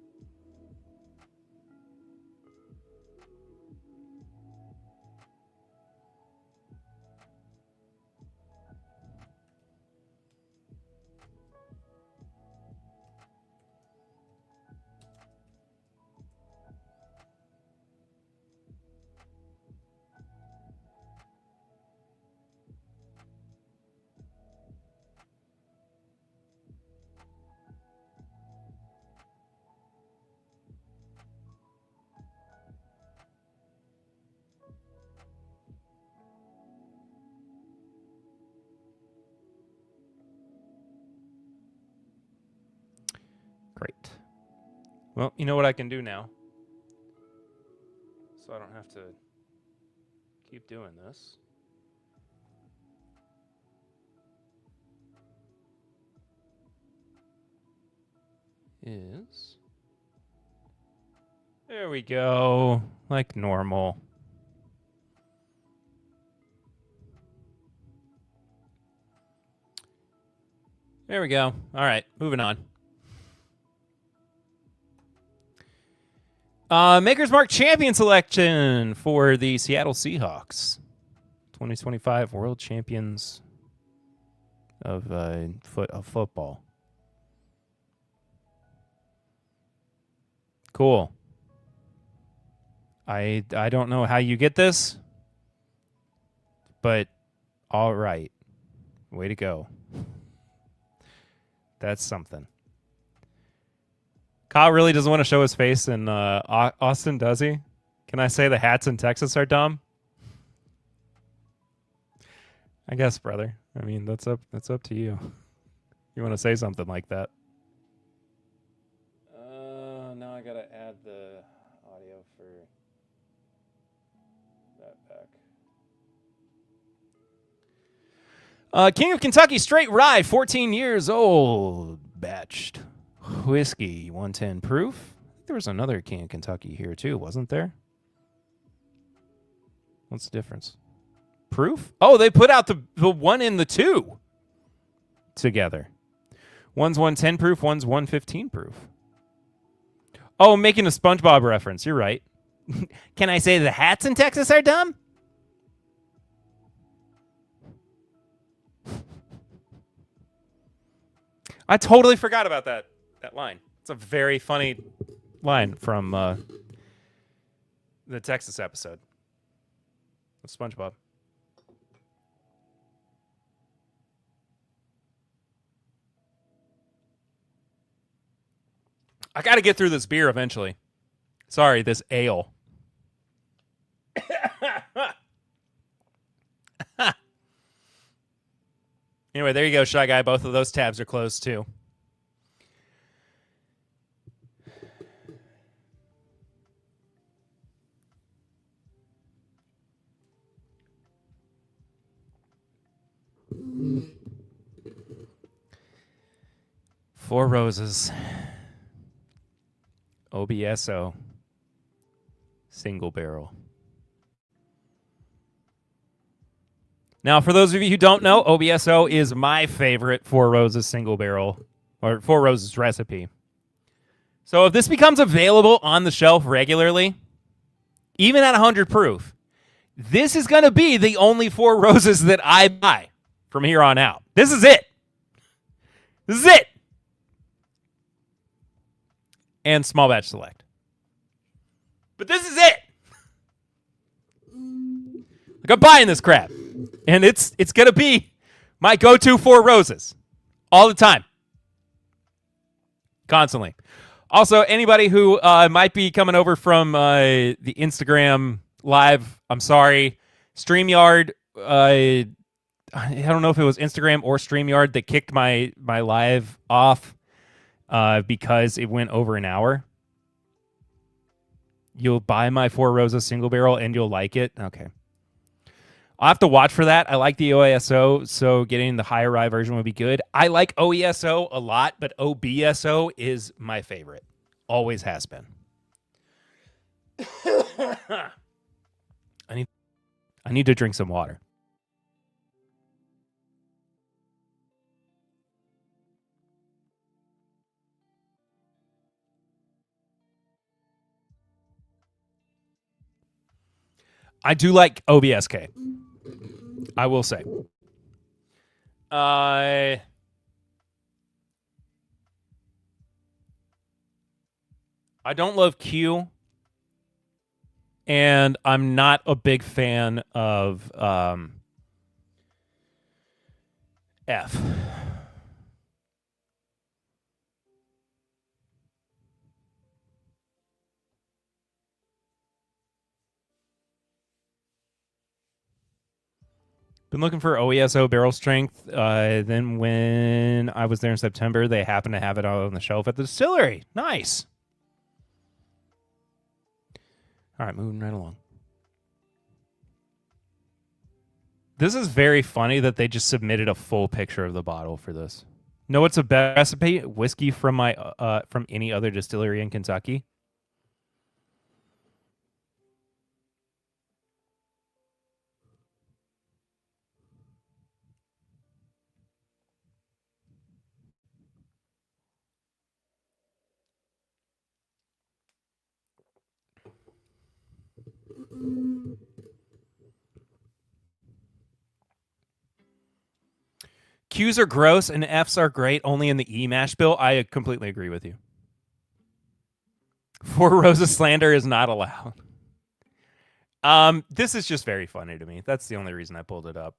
Great. Well, you know what I can do now? So I don't have to keep doing this. There we go. Like normal. There we go. All right, moving on. Maker's Mark champion selection for the Seattle Seahawks. 2025 World Champions of football. Cool. I don't know how you get this, but all right. Way to go. That's something. Kyle really doesn't want to show his face in Austin, does he? Can I say the hats in Texas are dumb? I guess, brother. I mean, that's up to you. You want to say something like that? Now I gotta add the audio for that back. King of Kentucky Straight Rye, 14 years old, batched whiskey, 110 proof. There was another King of Kentucky here too, wasn't there? What's the difference? Proof? Oh, they put out the 1 and the 2 together. One's 110 proof, one's 115 proof. Oh, I'm making a SpongeBob reference. You're right. Can I say the hats in Texas are dumb? I totally forgot about that line. It's a very funny line from the Texas episode of SpongeBob. I got to get through this beer eventually. Sorry, this ale. Anyway, there you go, Shy Guy. Both of those tabs are closed too. Four Roses. OBSO. Single barrel. Now, for those of you who don't know, OBSO is my favorite Four Roses single barrel, or Four Roses recipe. So if this becomes available on the shelf regularly, even at 100 proof, this is going to be the only Four Roses that I buy from here on out. This is it. This is it. And small batch select. But this is it. Like, I'm buying this crap. And it's going to be my go-to Four Roses all the time. Constantly. Also, anybody who might be coming over from the Instagram live, I'm sorry. StreamYard, I don't know if it was Instagram or StreamYard that kicked my live off because it went over an hour. You'll buy my Four Roses single barrel and you'll like it? Okay. I'll have to watch for that. I like the OASO, so getting the higher rye version would be good. I like OESO a lot, but OBSO is my favorite. Always has been. I need to drink some water. I do like OBSK. I will say. I don't love Q, and I'm not a big fan of F. Been looking for OESO barrel strength. Then when I was there in September, they happened to have it on the shelf at the distillery. Nice. All right, moving right along. This is very funny that they just submitted a full picture of the bottle for this. Know what's a best recipe? Whiskey from any other distillery in Kentucky. Q's are gross and F's are great only in the E-mash bill. I completely agree with you. Four Roses slander is not allowed. This is just very funny to me. That's the only reason I pulled it up.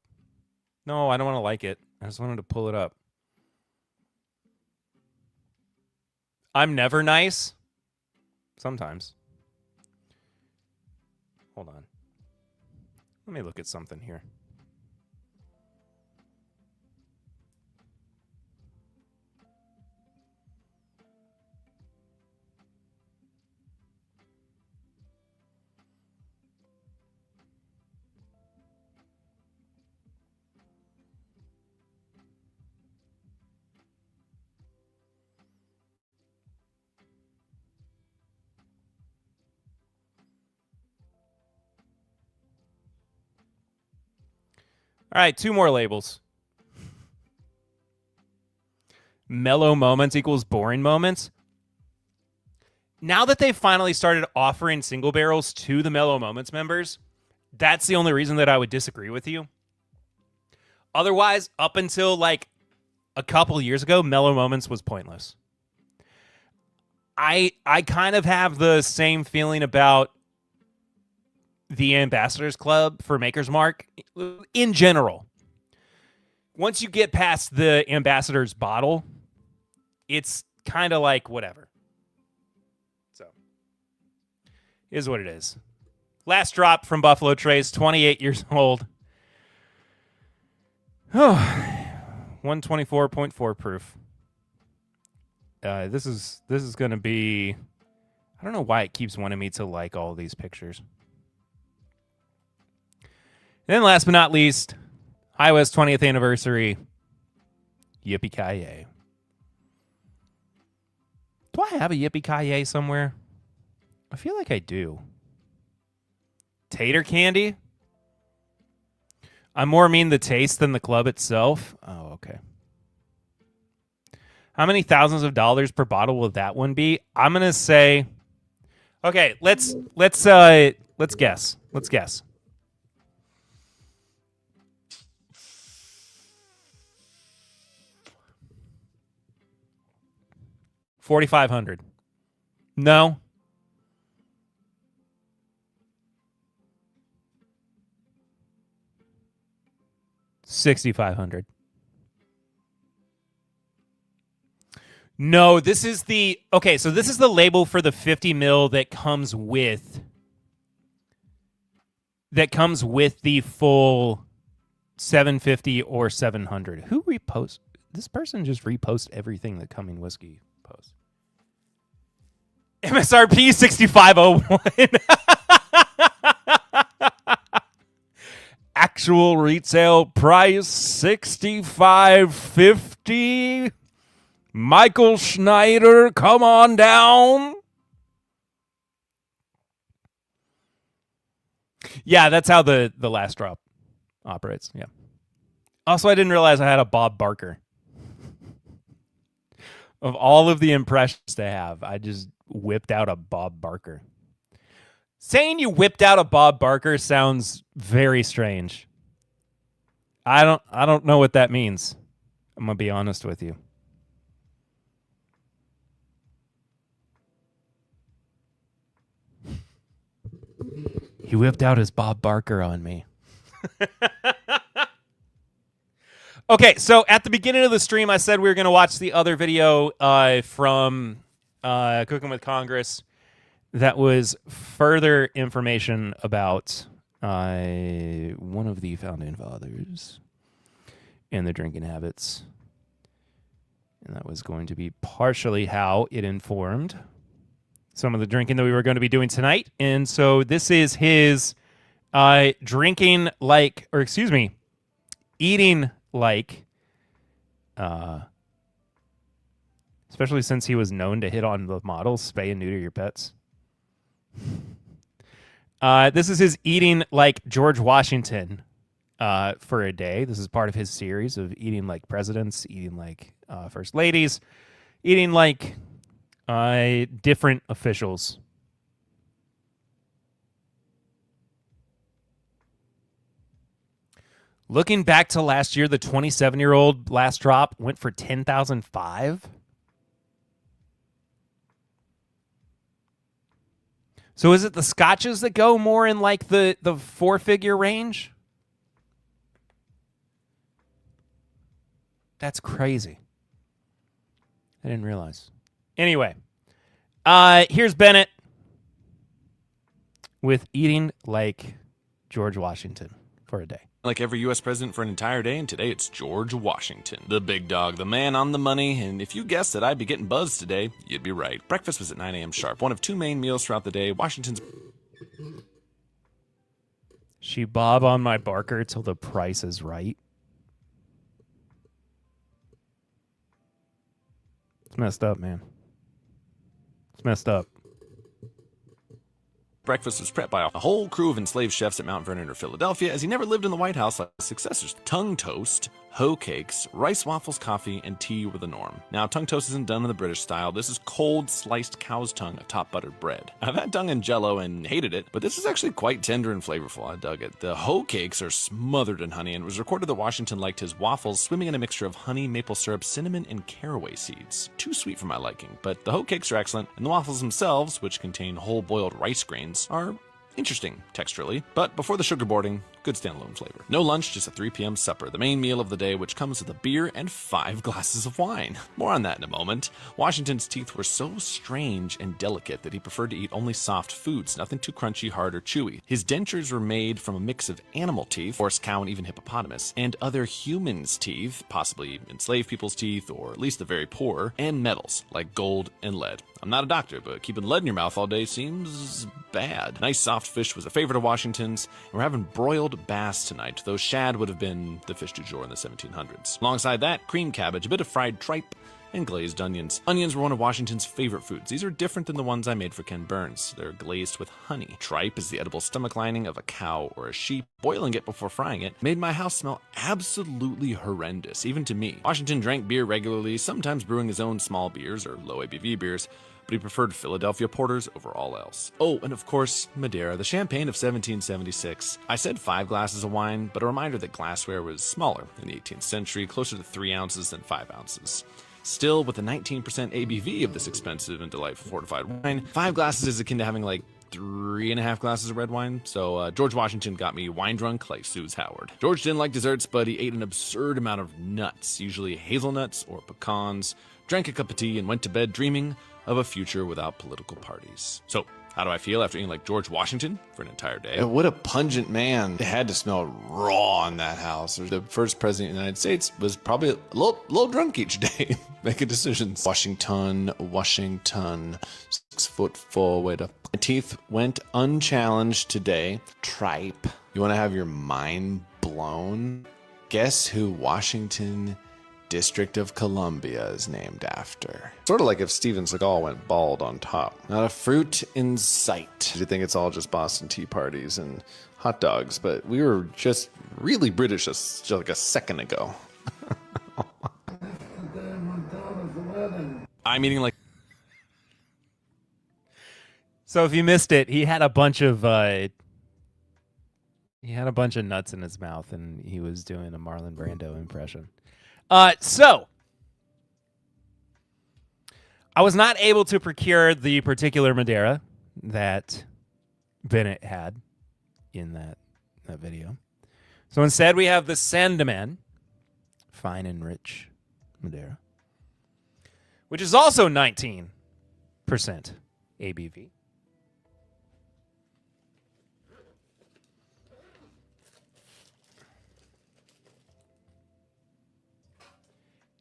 No, I don't want to like it. I just wanted to pull it up. I'm never nice. Sometimes. Hold on. Let me look at something here. All right, two more labels. Mellow moments equals boring moments. Now that they've finally started offering single barrels to the Mellow Moments members, that's the only reason that I would disagree with you. Otherwise, up until like a couple years ago, Mellow Moments was pointless. I kind of have the same feeling about the Ambassadors Club for Maker's Mark in general. Once you get past the Ambassadors bottle, it's kind of like whatever. So, is what it is. Last drop from Buffalo Trace, 28 years old. 124.4 proof. This is going to be... I don't know why it keeps wanting me to like all these pictures. And then last but not least, iOS 20th anniversary. Yippee-ki-yay. Do I have a Yippee-ki-yay somewhere? I feel like I do. Tater candy? I more mean the taste than the club itself. Oh, okay. How many thousands of dollars per bottle will that one be? I'm gonna say. Okay, let's guess. Let's guess. $4,500. No. $6,500. No, this is the... Okay, so this is the label for the 50 mil that comes with... That comes with the full 750 or 700. Who reposts? This person just reposts everything that Cumming Whiskey posts. MSRP 6501. Actual retail price 65.50. Michael Schneider, come on down. Yeah, that's how the last drop operates. Yeah. Also, I didn't realize I had a Bob Barker. Of all of the impressions to have, I just whipped out a Bob Barker. Saying you whipped out a Bob Barker sounds very strange. I don't know what that means. I'm gonna be honest with you. He whipped out his Bob Barker on me. Okay, so at the beginning of the stream, I said we were going to watch the other video from Cooking with Congress that was further information about one of the founding fathers and their drinking habits. And that was going to be partially how it informed some of the drinking that we were going to be doing tonight. And so this is his eating like, especially since he was known to hit on the models, spay and neuter your pets. This is his eating like George Washington for a day. This is part of his series of eating like presidents, eating like first ladies, eating like different officials. Looking back to last year, the 27-year-old last drop went for $10,005. So is it the scotches that go more in like the four-figure range? That's crazy. I didn't realize. Anyway, here's Bennett with eating like George Washington for a day. Like every U.S. president for an entire day, and today it's George Washington. The big dog, the man on the money, and if you guessed that I'd be getting buzzed today, you'd be right. Breakfast was at 9 a.m. sharp, one of two main meals throughout the day. Washington's... She bob on my Barker till the price is right. It's messed up, man. It's messed up. Breakfast was prepped by a whole crew of enslaved chefs at Mount Vernon or Philadelphia, as he never lived in the White House like his successors. Tongue toast, hoe cakes, rice waffles, coffee, and tea were the norm. Now, tongue toast isn't done in the British style. This is cold, sliced cow's tongue atop buttered bread. I've had tongue in Jell-O and hated it, but this is actually quite tender and flavorful. I dug it. The hoe cakes are smothered in honey, and it was recorded that Washington liked his waffles swimming in a mixture of honey, maple syrup, cinnamon, and caraway seeds. Too sweet for my liking, but the hoe cakes are excellent, and the waffles themselves, which contain whole boiled rice grains, are interesting texturally, but before the sugarboarding, good standalone flavor. No lunch, just a 3 p.m. supper, the main meal of the day, which comes with a beer and 5 glasses of wine. More on that in a moment. Washington's teeth were so strange and delicate that he preferred to eat only soft foods, nothing too crunchy, hard, or chewy. His dentures were made from a mix of animal teeth, horse, cow, and even hippopotamus, and other humans' teeth, possibly enslaved people's teeth, or at least the very poor, and metals, like gold and lead. I'm not a doctor, but keeping lead in your mouth all day seems bad. Nice soft fish was a favorite of Washington's, and we're having broiled bass tonight, though shad would have been the fish du jour in the 1700s. Alongside that, cream cabbage, a bit of fried tripe, and glazed onions. Onions were one of Washington's favorite foods. These are different than the ones I made for Ken Burns. They're glazed with honey. Tripe is the edible stomach lining of a cow or a sheep. Boiling it before frying it made my house smell absolutely horrendous, even to me. Washington drank beer regularly, sometimes brewing his own small beers or low ABV beers, but he preferred Philadelphia porters over all else. Oh, and of course, Madeira, the champagne of 1776. I said 5 glasses of wine, but a reminder that glassware was smaller in the 18th century, closer to 3 ounces than 5 ounces. Still, with the 19% ABV of this expensive and delightful fortified wine, 5 glasses is akin to having like 3.5 glasses of red wine. So George Washington got me wine drunk like Suze Howard. George didn't like desserts, but he ate an absurd amount of nuts, usually hazelnuts or pecans, drank a cup of tea, and went to bed dreaming of a future without political parties. So, how do I feel after eating like George Washington for an entire day? What a pungent man. It had to smell raw in that house. The first president of the United States was probably a little drunk each day, making decisions. Washington, 6'4", way to... My teeth went unchallenged today. Tripe. You want to have your mind blown? Guess who Washington District of Columbia is named after? Sort of like if Steven Seagal went bald on top. Not a fruit in sight. You think it's all just Boston Tea Parties and hot dogs, but we were just really British just like a second ago. I'm eating like... So if you missed it, he had a bunch of nuts in his mouth, and he was doing a Marlon Brando impression. So I was not able to procure the particular Madeira that Bennett had in that video. So instead we have the Sandeman, fine and rich Madeira, which is also 19% ABV.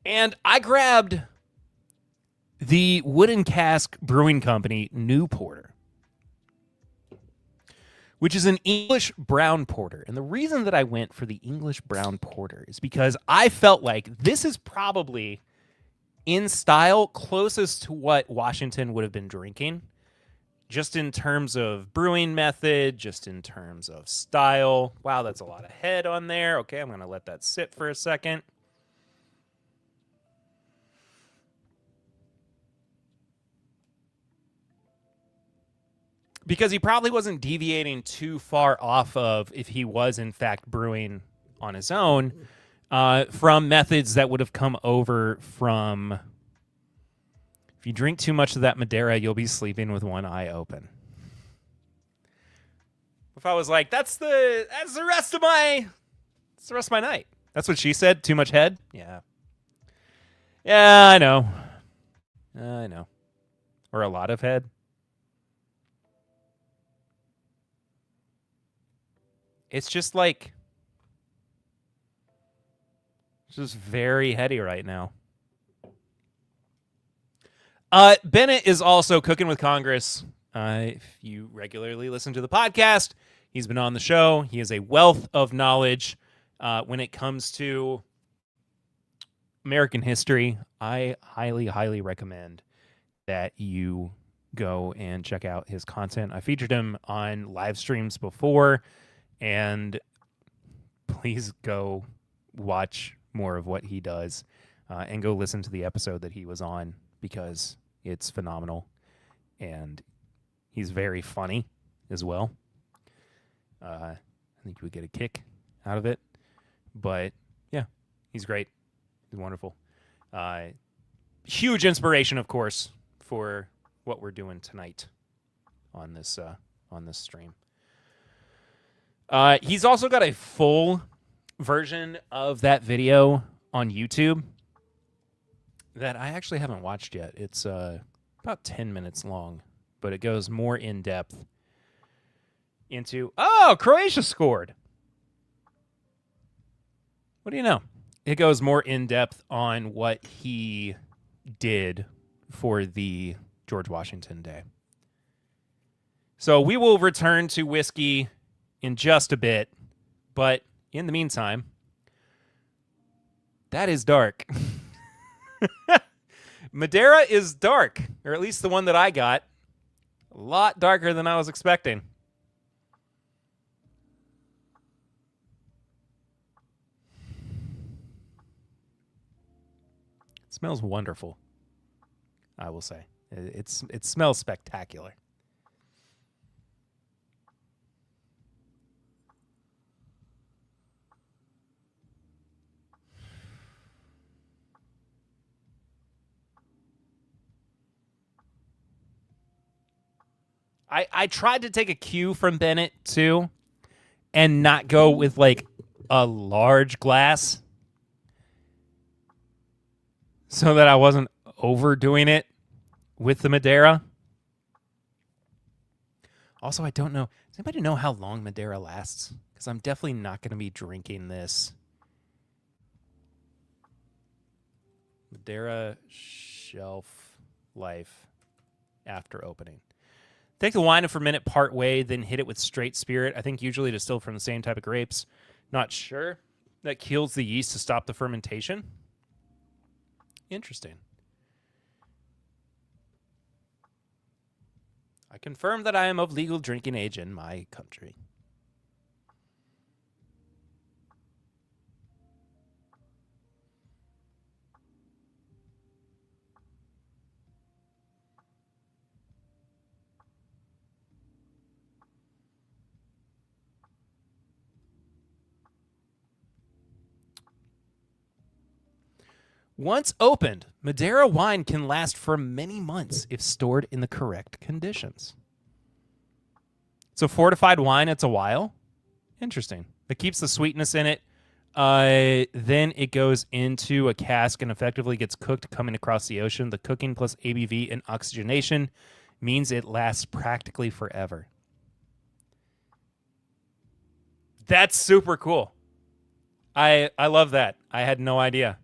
And I grabbed the Wooden Cask Brewing Company New Porter, which is an English brown porter. And the reason that I went for the English brown porter is because I felt like this is probably, in style, closest to what Washington would have been drinking, just in terms of brewing method, just in terms of style. Wow, that's a lot of head on there. Okay, I'm going to let that sit for a second. Because he probably wasn't deviating too far off of, if he was in fact brewing on his own, from methods that would have come over from, if you drink too much of that Madeira, you'll be sleeping with one eye open. If I was like, that's the rest of my night. That's what she said. Too much head? Yeah. Yeah, I know. Or a lot of head. It's just like, it's just very heady right now. Bennett is also cooking with Congress. If you regularly listen to the podcast, he's been on the show. He has a wealth of knowledge when it comes to American history. I highly, highly recommend that you go and check out his content. I featured him on live streams before, and please go watch more of what he does and go listen to the episode that he was on because it's phenomenal, and he's very funny as well. I think you would get a kick out of it, but yeah, he's great. He's wonderful. Huge inspiration, of course, for what we're doing tonight on this stream. He's also got a full version of that video on YouTube that I actually haven't watched yet. It's about 10 minutes long, but it goes more in depth into Croatia scored. What do you know? It goes more in depth on what he did for the George Washington Day. So we will return to whiskey in just a bit, but in the meantime, that is dark. Madeira is dark, or at least the one that I got. A lot darker than I was expecting. It smells wonderful, I will say. It smells spectacular. I tried to take a cue from Bennett, too, and not go with, like, a large glass so that I wasn't overdoing it with the Madeira. Also, I don't know. Does anybody know how long Madeira lasts? Because I'm definitely not going to be drinking this. Madeira shelf life after opening. Take the wine and ferment it part way, then hit it with straight spirit. I think usually distilled from the same type of grapes. Not sure. That kills the yeast to stop the fermentation. Interesting. I confirm that I am of legal drinking age in my country. Once opened, Madeira wine can last for many months if stored in the correct conditions. So fortified wine, it's a while. Interesting. It keeps the sweetness in it. Then it goes into a cask and effectively gets cooked coming across the ocean. The cooking plus ABV and oxygenation means it lasts practically forever. That's super cool. I love that. I had no idea.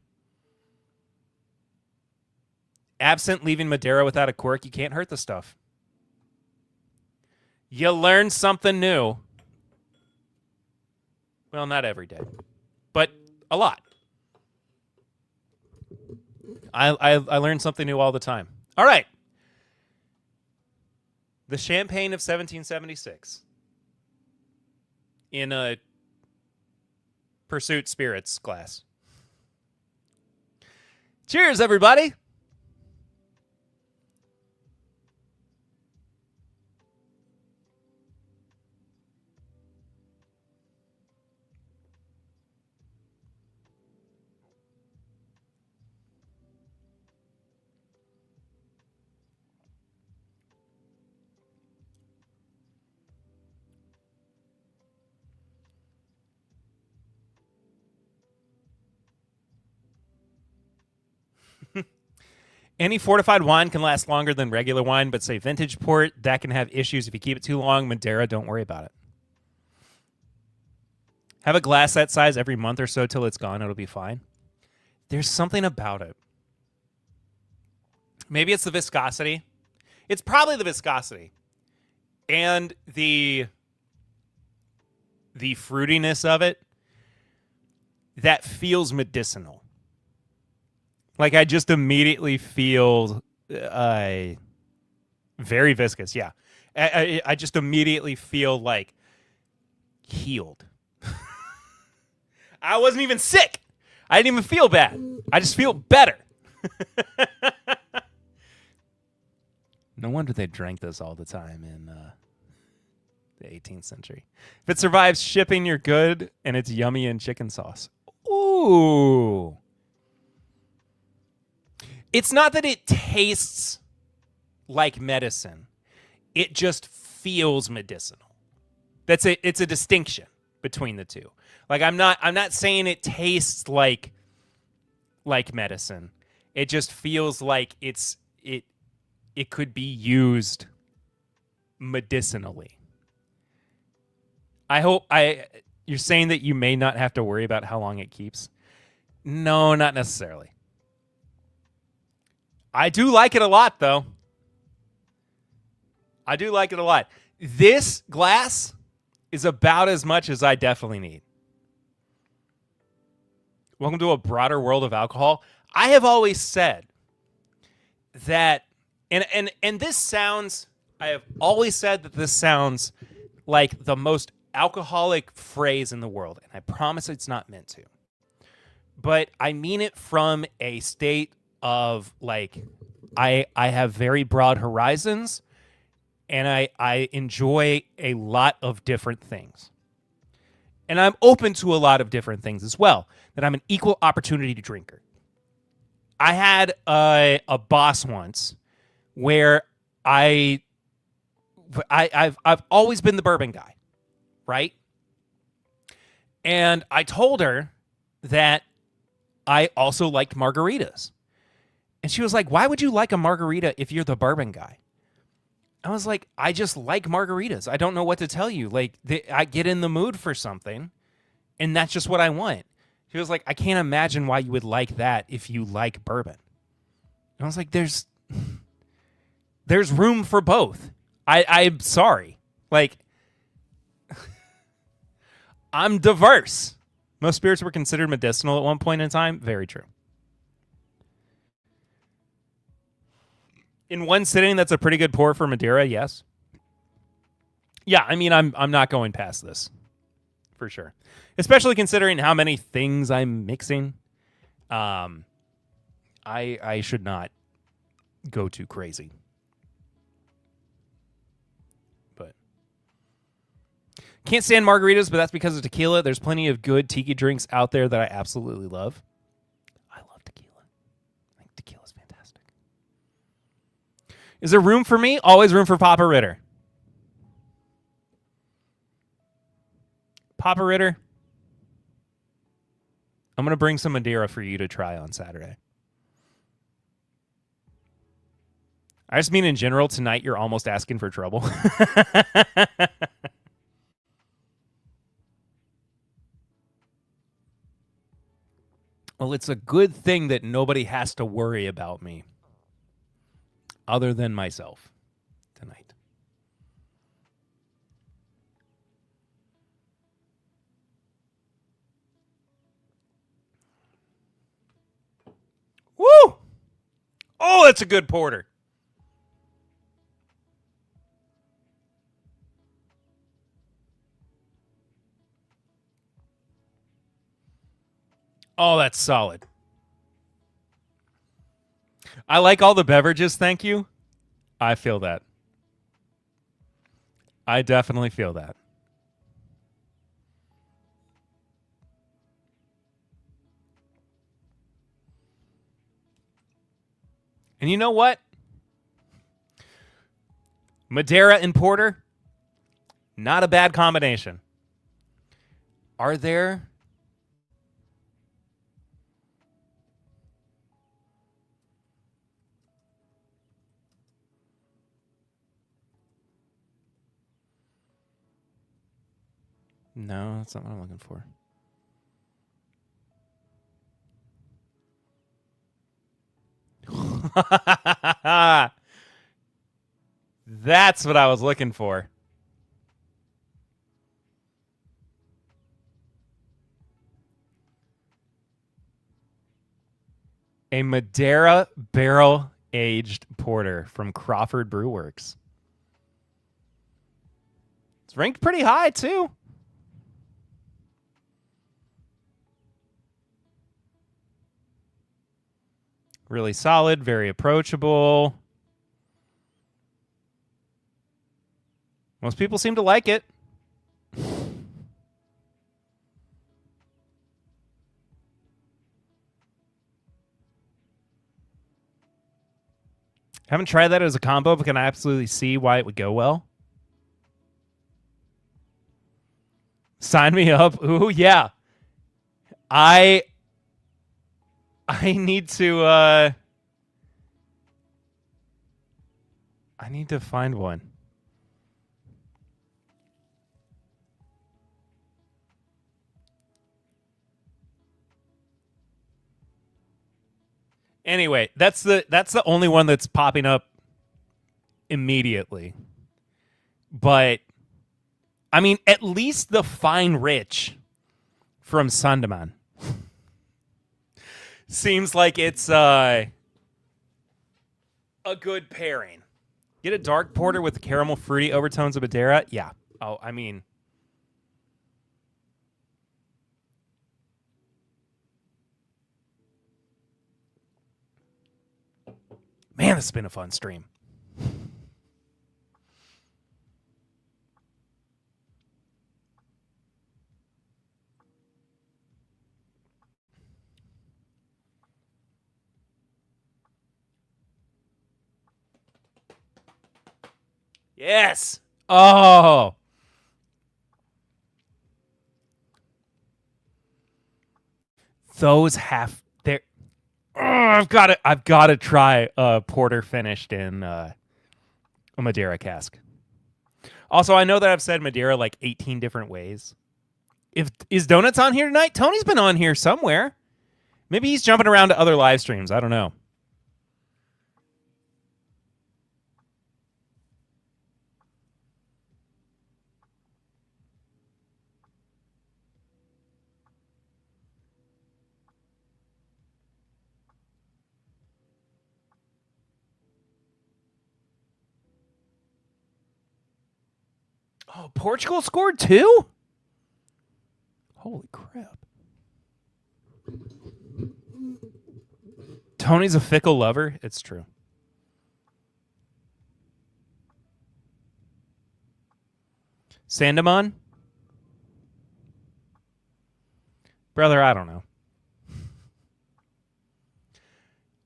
Absent leaving Madeira without a cork, you can't hurt the stuff. You learn something new. Well, not every day, but a lot. I learn something new all the time. All right. The champagne of 1776 in a Pursuit Spirits glass. Cheers, everybody. Any fortified wine can last longer than regular wine, but say vintage port, that can have issues if you keep it too long. Madeira, don't worry about it. Have a glass that size every month or so till it's gone. It'll be fine. There's something about it. Maybe it's the viscosity. It's probably the viscosity. And the fruitiness of it that feels medicinal. Like, I just immediately feel Very viscous, yeah. I just immediately feel like healed. I wasn't even sick. I didn't even feel bad. I just feel better. No wonder they drank this all the time in the 18th century. If it survives shipping, you're good, and it's yummy in chicken sauce. Ooh. It's not that it tastes like medicine. It just feels medicinal. It's a distinction between the two. Like I'm not saying it tastes like medicine. It just feels like it could be used medicinally. You're saying that you may not have to worry about how long it keeps? No, not necessarily. I do like it a lot, though. I do like it a lot. This glass is about as much as I definitely need. Welcome to a broader world of alcohol. I have always said that, and this sounds, I have always said that this sounds like the most alcoholic phrase in the world, and I promise it's not meant to. But I mean it from a state of like, I have very broad horizons, and I enjoy a lot of different things. And I'm open to a lot of different things as well, that I'm an equal opportunity drinker. I had a boss once where I've always been the bourbon guy, right? And I told her that I also liked margaritas. And she was like, why would you like a margarita if you're the bourbon guy? I was like, I just like margaritas. I don't know what to tell you. Like, I get in the mood for something, and that's just what I want. She was like, I can't imagine why you would like that if you like bourbon. And I was like, there's room for both. I'm sorry. Like, I'm diverse. Most spirits were considered medicinal at one point in time. Very true. In one sitting, that's a pretty good pour for Madeira, yes. Yeah, I mean, I'm not going past this, for sure. Especially considering how many things I'm mixing. I should not go too crazy. But can't stand margaritas, but that's because of tequila. There's plenty of good tiki drinks out there that I absolutely love. I love tequila. I think tequila's fantastic. Is there room for me? Always room for Papa Ritter. Papa Ritter, I'm going to bring some Madeira for you to try on Saturday. I just mean in general, tonight you're almost asking for trouble. Well, it's a good thing that nobody has to worry about me other than myself tonight. Woo! Oh, that's a good porter. Oh, that's solid. I like all the beverages, thank you. I feel that. I definitely feel that. And you know what? Madeira and porter, not a bad combination. Are there... No, that's not what I'm looking for. That's what I was looking for. A Madeira barrel aged porter from Crawford Brew Works. It's ranked pretty high, too. Really solid, very approachable. Most people seem to like it. Haven't tried that as a combo, but can I absolutely see why it would go well? Sign me up. Ooh, yeah. I need to find one. Anyway, that's the only one that's popping up immediately. But I mean, at least the Fine Rich from Sandeman seems like it's a good pairing. Get a dark porter with caramel fruity overtones of Madeira. Yeah. Oh, I mean, man, this has been a fun stream. Yes. Oh. Those have their. Oh, I've got to try a porter finished in a Madeira cask. Also, I know that I've said Madeira like 18 different ways. Is Donuts on here tonight? Tony's been on here somewhere. Maybe he's jumping around to other live streams. I don't know. Oh, Portugal scored 2? Holy crap. Tony's a fickle lover. It's true. Sandeman? Brother, I don't know.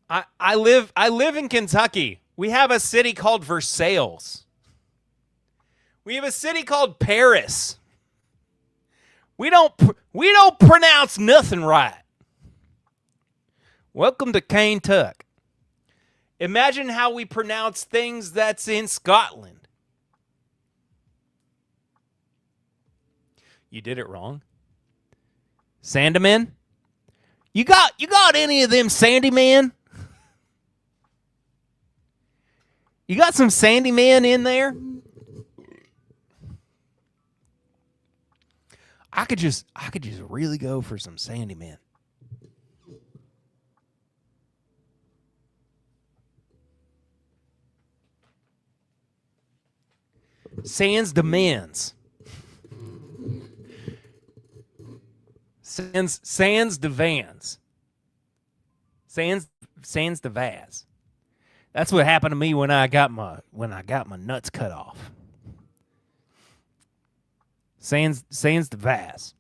I live in Kentucky. We have a city called Versailles. We have a city called Paris. We don't pronounce nothing right. Welcome to Kentucky. Imagine how we pronounce things that's in Scotland. You did it wrong. Sandeman? You got any of them Sandyman? You got some Sandyman in there? I could just really go for some Sandyman. Sans demands. Sans de Vans. Sans de Vaz. That's what happened to me when I got my nuts cut off. Sans de Vaz.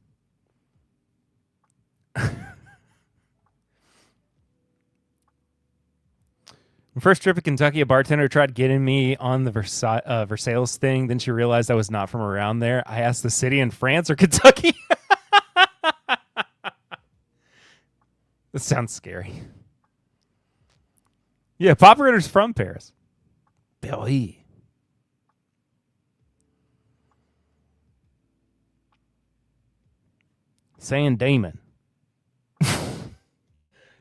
First trip to Kentucky, a bartender tried getting me on the Versailles thing. Then she realized I was not from around there. I asked the city in France or Kentucky. This sounds scary. Yeah, Papa Ritter's from Paris. Billy. San Damon.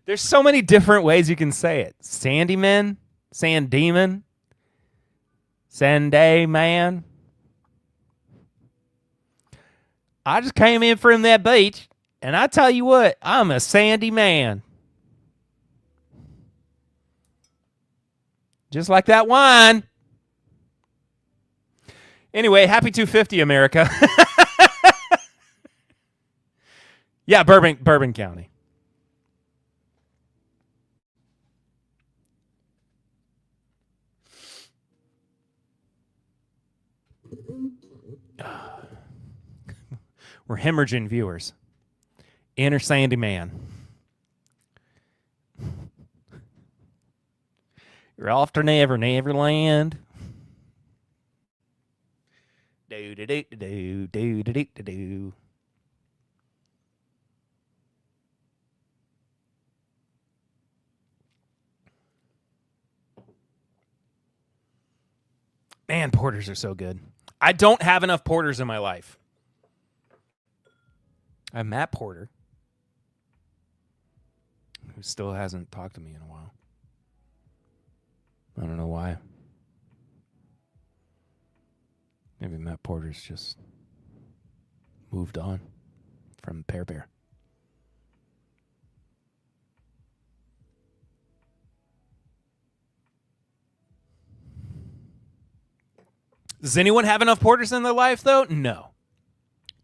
There's so many different ways you can say it. Sandyman, San Demon, Sanday Man. I just came in from that beach, and I tell you what, I'm a sandy man. Just like that wine. Anyway, happy 250, America. Yeah, Bourbon County. We're hemorrhaging viewers. Inner Sandy Man. You're off to Neverland. Do. Man, porters are so good. I don't have enough porters in my life. I have Matt Porter, who still hasn't talked to me in a while. I don't know why. Maybe Matt Porter's just moved on from Pear Bear. Does anyone have enough porters in their life, though? No.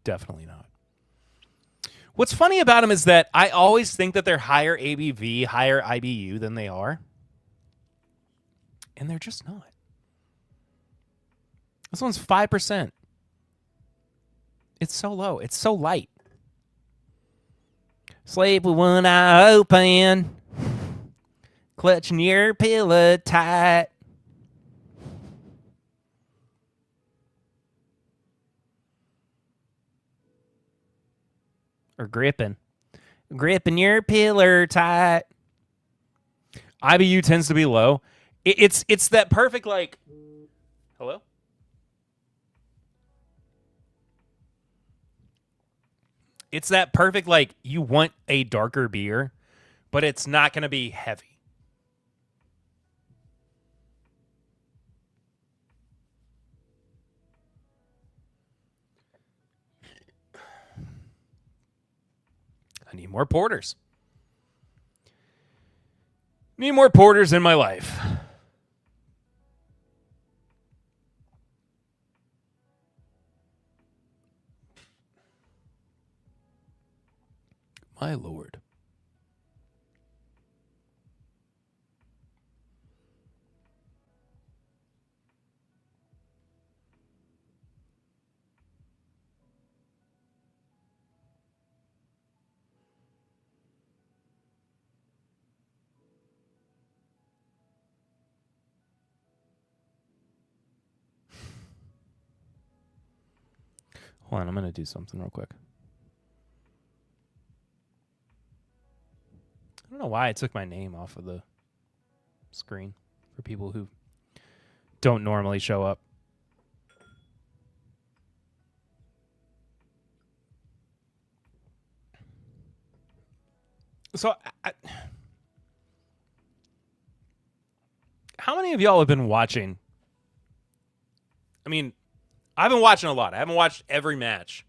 Definitely not. What's funny about them is that I always think that they're higher ABV, higher IBU than they are. And they're just not. This one's 5%. It's so low. It's so light. Sleep with one eye open. Clutching your pillow tight. Or gripping your pillar tight. IBU tends to be low. It's that perfect, like, hello? It's that perfect, like, you want a darker beer, but it's not going to be heavy. I need more porters. Need more porters in my life. My Lord. Hold on, I'm going to do something real quick. I don't know why I took my name off of the screen for people who don't normally show up. So, how many of y'all have been watching? I mean, I've been watching a lot. I haven't watched every match.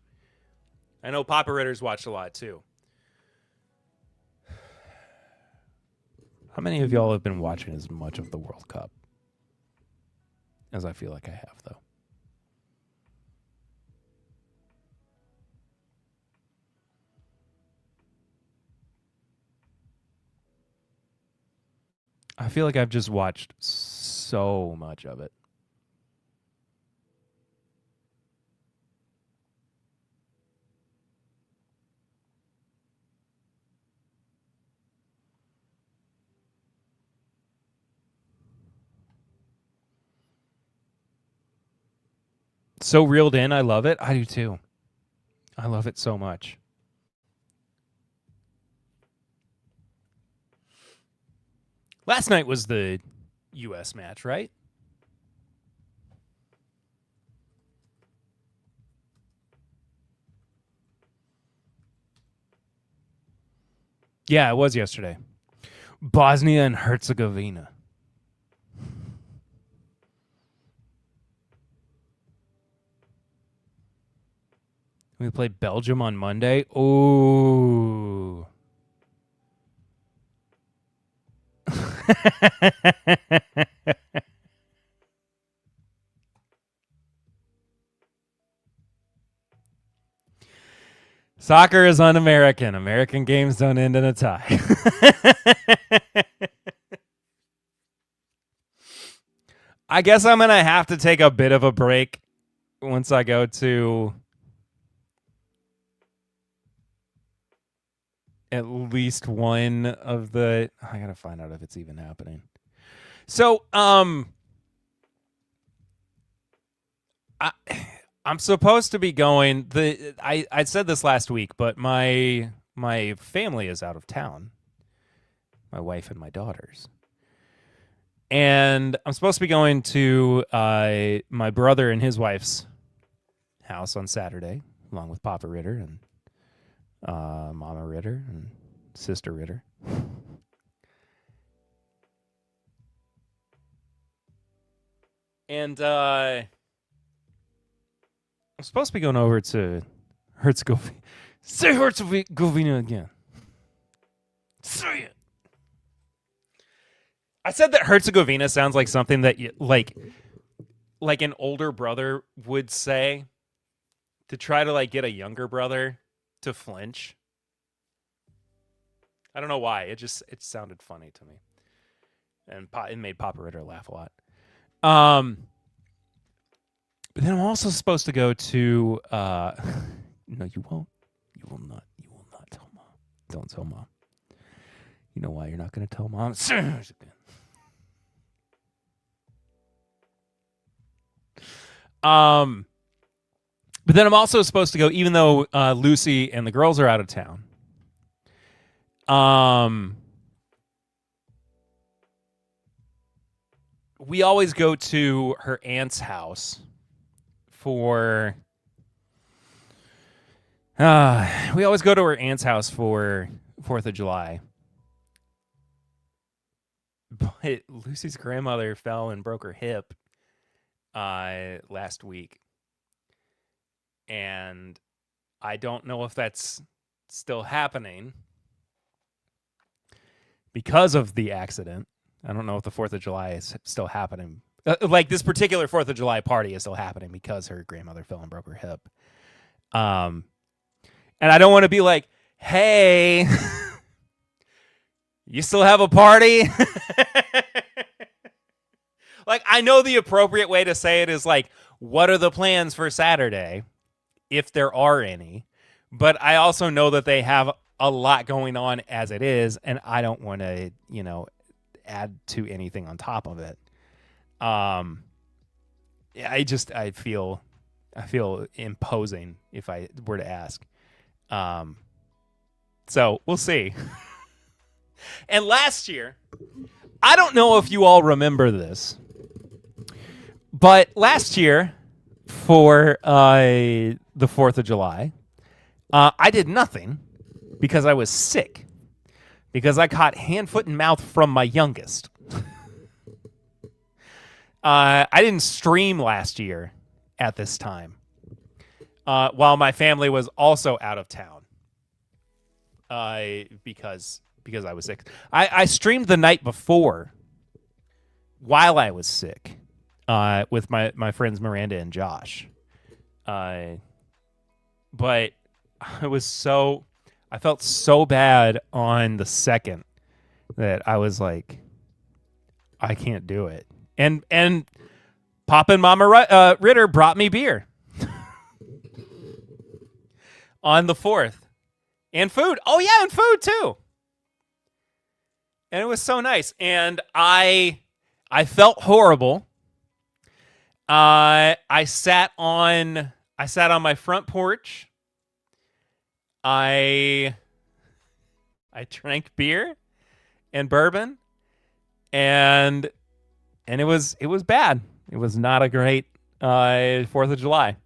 I know Papa Ritter's watched a lot too. How many of y'all have been watching as much of the World Cup as I feel like I have, though? I feel like I've just watched so much of it. So reeled in. I love it. I do too. I love it so much. Last night was the U.S. match, right? Yeah, it was yesterday. Bosnia and Herzegovina. We played Belgium on Monday. Oh. Soccer is un-American. American games don't end in a tie. I guess I'm going to have to take a bit of a break once I go to at least one of the... I got to find out if it's even happening. So, I'm supposed to be going. I said this last week, but my family is out of town. My wife and my daughters. And I'm supposed to be going to my brother and his wife's house on Saturday, along with Papa Ritter and Mama Ritter and Sister Ritter. And I'm supposed to be going over to Herzegovina. Say Herzegovina again. Say it. I said that Herzegovina sounds like something that like an older brother would say to try to like get a younger brother to flinch. I don't know why. It sounded funny to me. And it made Papa Ritter laugh a lot. But then I'm also supposed to go to no, you won't. You will not tell Mom. Don't tell Mom. You know why you're not going to tell Mom? But then I'm also supposed to go, even though Lucy and the girls are out of town. We always go to her aunt's house for... we always go to her aunt's house for 4th of July. But Lucy's grandmother fell and broke her hip last week. And I don't know if that's still happening because of the accident. I don't know if the 4th of July is still happening. Like this particular 4th of July party is still happening because her grandmother fell and broke her hip. And I don't want to be like, hey, you still have a party? Like, I know the appropriate way to say it is like, what are the plans for Saturday, if there are any? But I also know that they have a lot going on as it is, and I don't want to, add to anything on top of it. I feel imposing if I were to ask. So we'll see. And last year, I don't know if you all remember this, but last year for the 4th of July, I did nothing because I was sick. Because I caught hand, foot, and mouth from my youngest. I didn't stream last year at this time, while my family was also out of town. Because I was sick. I streamed the night before while I was sick with my friends Miranda and Josh. But I felt so bad on the 2nd that I was like, I can't do it. And Papa and Mama Ritter brought me beer on the 4th. And food. Oh, yeah, and food, too. And it was so nice. And I felt horrible. I sat on my front porch. I drank beer and bourbon, and it was bad. It was not a great 4th of July.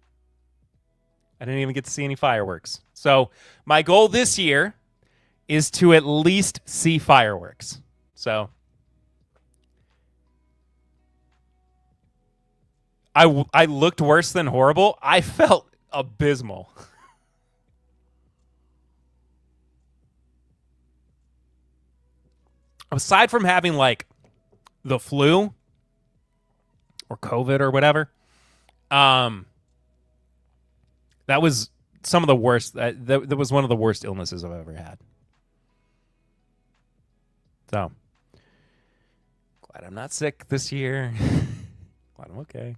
I didn't even get to see any fireworks. So my goal this year is to at least see fireworks. So I looked worse than horrible. I felt abysmal. Aside from having like the flu or COVID or whatever. That was some of the worst. That was one of the worst illnesses I've ever had. So glad I'm not sick this year. Glad I'm okay.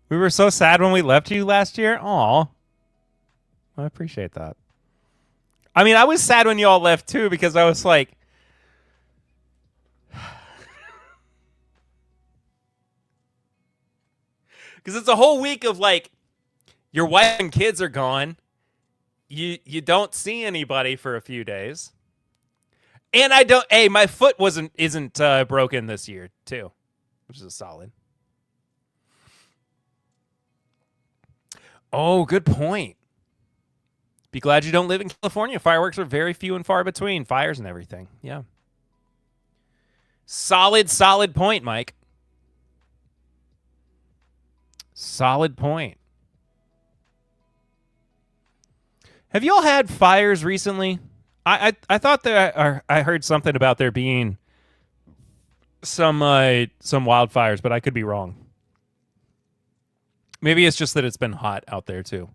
We were so sad when we left you last year. Aw. I appreciate that. I mean, I was sad when you all left too, because I was like, because it's a whole week of like, your wife and kids are gone. You don't see anybody for a few days. And I don't. Hey, my foot isn't broken this year too, which is a solid. Oh, good point. Be glad you don't live in California. Fireworks are very few and far between. Fires and everything. Yeah. Solid point, Mike. Solid point. Have you all had fires recently? I thought that I heard something about there being some wildfires, but I could be wrong. Maybe it's just that it's been hot out there too.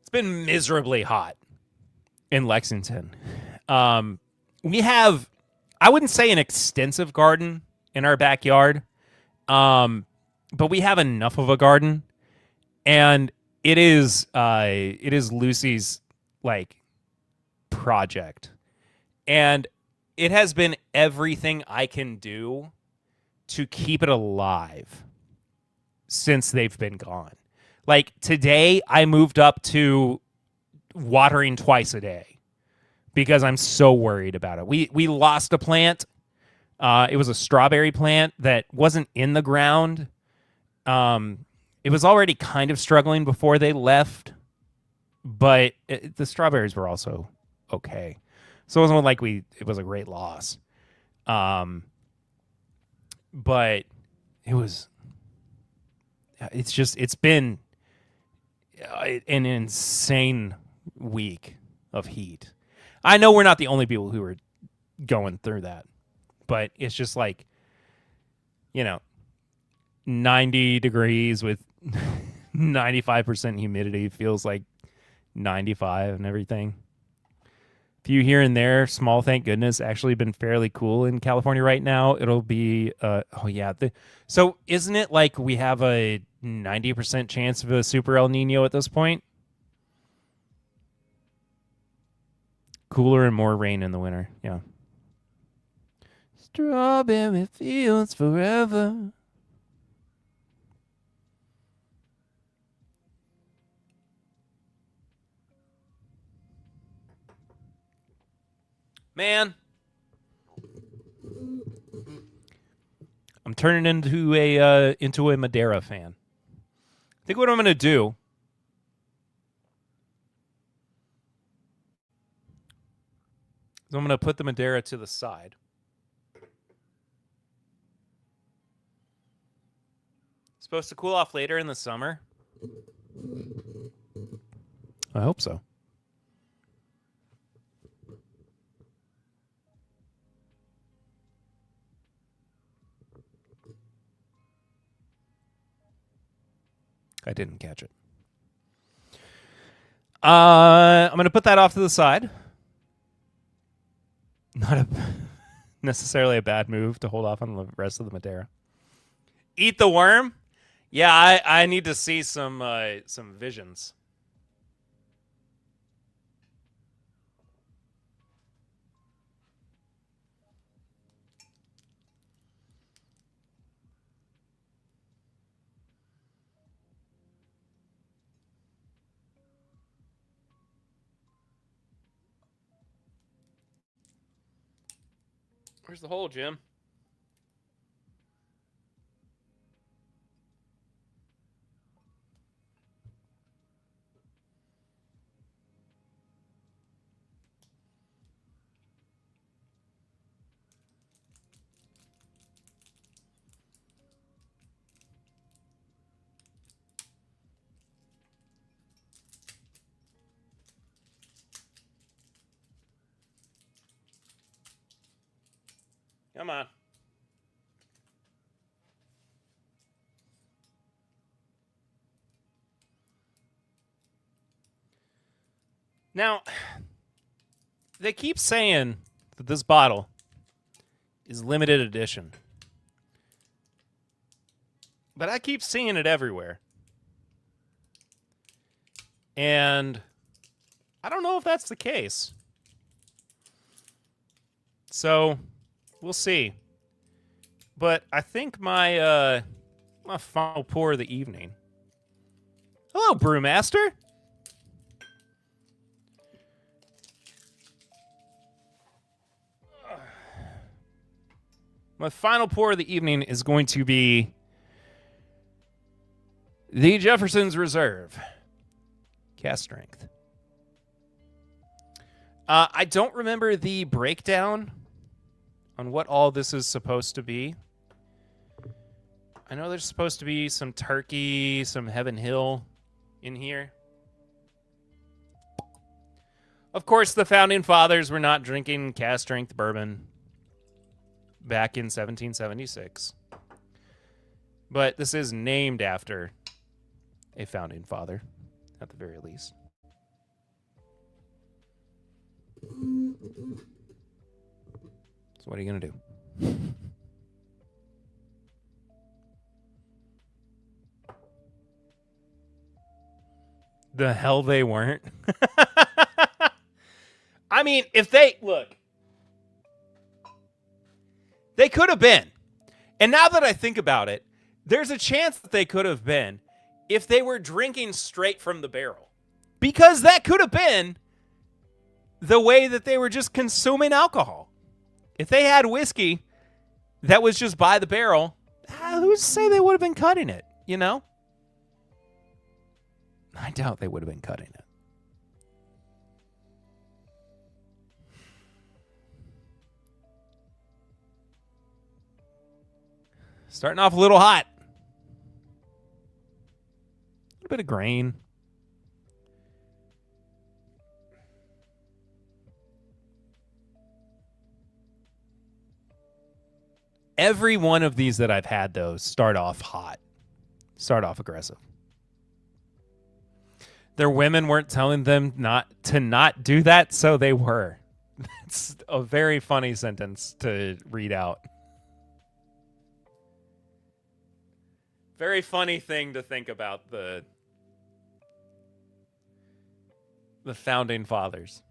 It's been miserably hot in Lexington. We have, I wouldn't say an extensive garden in our backyard, but we have enough of a garden, and it is Lucy's like project, and it has been everything I can do to keep it alive since they've been gone. Like today, I moved up to watering twice a day because I'm so worried about it. We lost a plant. It was a strawberry plant that wasn't in the ground. It was already kind of struggling before they left, but the strawberries were also okay. So it wasn't like it was a great loss. But it's been an insane week of heat. I know we're not the only people who are going through that, but it's just like, 90 degrees with 95% humidity feels like 95 and everything. A few here and there, small, thank goodness, actually been fairly cool in California right now. It'll be, so isn't it like we have a 90% chance of a super El Nino at this point? Cooler and more rain in the winter, yeah. Strawberry fields forever. Man, I'm turning into a Madeira fan. I think what I'm going to do is I'm going to put the Madeira to the side. Supposed to cool off later in the summer. I hope so. I didn't catch it. I'm going to put that off to the side. Not necessarily a bad move to hold off on the rest of the Madeira. Eat the worm? Yeah, I need to see some visions. Where's the hole, Jim? Come on. Now, they keep saying that this bottle is limited edition. But I keep seeing it everywhere. And I don't know if that's the case. So, we'll see. But I think my final pour of the evening. Hello, Brewmaster. My final pour of the evening is going to be the Jefferson's Reserve. Cast strength. I don't remember the breakdown on what all this is supposed to be. I know there's supposed to be some turkey, some Heaven Hill in here. Of course, the Founding Fathers were not drinking cast strength bourbon back in 1776. But this is named after a Founding Father, at the very least. So what are you going to do? The hell they weren't. I mean, if they... Look. They could have been. And now that I think about it, there's a chance that they could have been if they were drinking straight from the barrel. Because that could have been the way that they were just consuming alcohol. If they had whiskey that was just by the barrel, who's to say they would have been cutting it, you know? I doubt they would have been cutting it. Starting off a little hot. A little bit of grain. Every one of these that I've had, though, start off hot. Start off aggressive. Their women weren't telling them not do that, so they were. It's a very funny sentence to read out. Very funny thing to think about the Founding Fathers.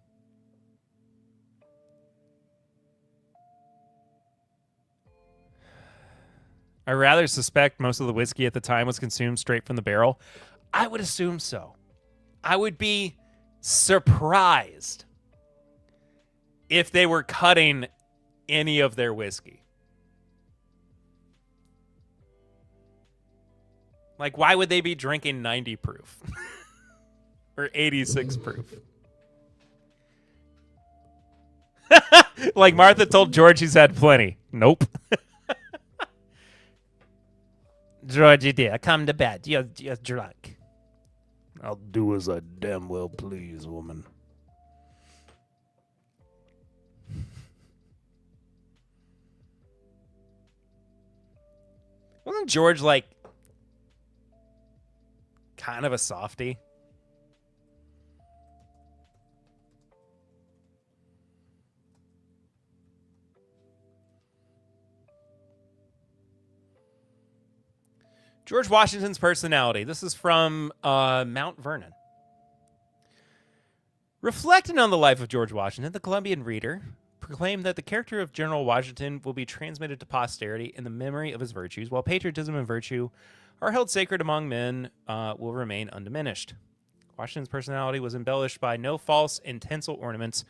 I rather suspect most of the whiskey at the time was consumed straight from the barrel. I would assume so. I would be surprised if they were cutting any of their whiskey. Like, why would they be drinking 90 proof? Or 86 proof? Like Martha told George he's had plenty. Nope. Georgie dear, come to bed. You're drunk. I'll do as I damn well please, woman. Wasn't George like kind of a softie? George Washington's personality. This is from Mount Vernon. Reflecting on the life of George Washington, the Columbian Reader proclaimed that the character of General Washington will be transmitted to posterity in the memory of his virtues, while patriotism and virtue are held sacred among men, will remain undiminished. Washington's personality was embellished by no false and tinsel ornaments.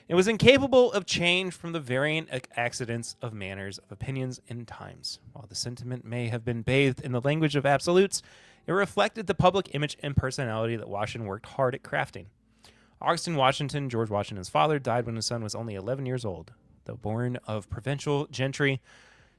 It was incapable of change from the varying accidents of manners, of opinions, and times. While the sentiment may have been bathed in the language of absolutes, it reflected the public image and personality that Washington worked hard at crafting. Augustine Washington, George Washington's father, died when his son was only 11 years old. Though born of provincial gentry,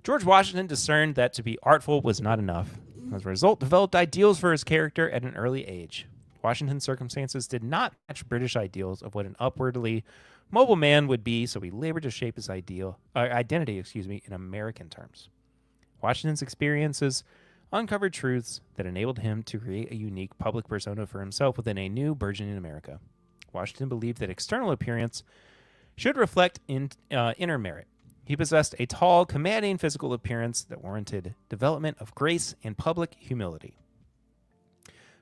George Washington discerned that to be artful was not enough. As a result, developed ideals for his character at an early age. Washington's circumstances did not match British ideals of what an upwardly mobile man would be, so he labored to shape his identity in American terms. Washington's experiences uncovered truths that enabled him to create a unique public persona for himself within a new burgeoning America. Washington believed that external appearance should reflect inner merit. He possessed a tall, commanding physical appearance that warranted development of grace and public humility.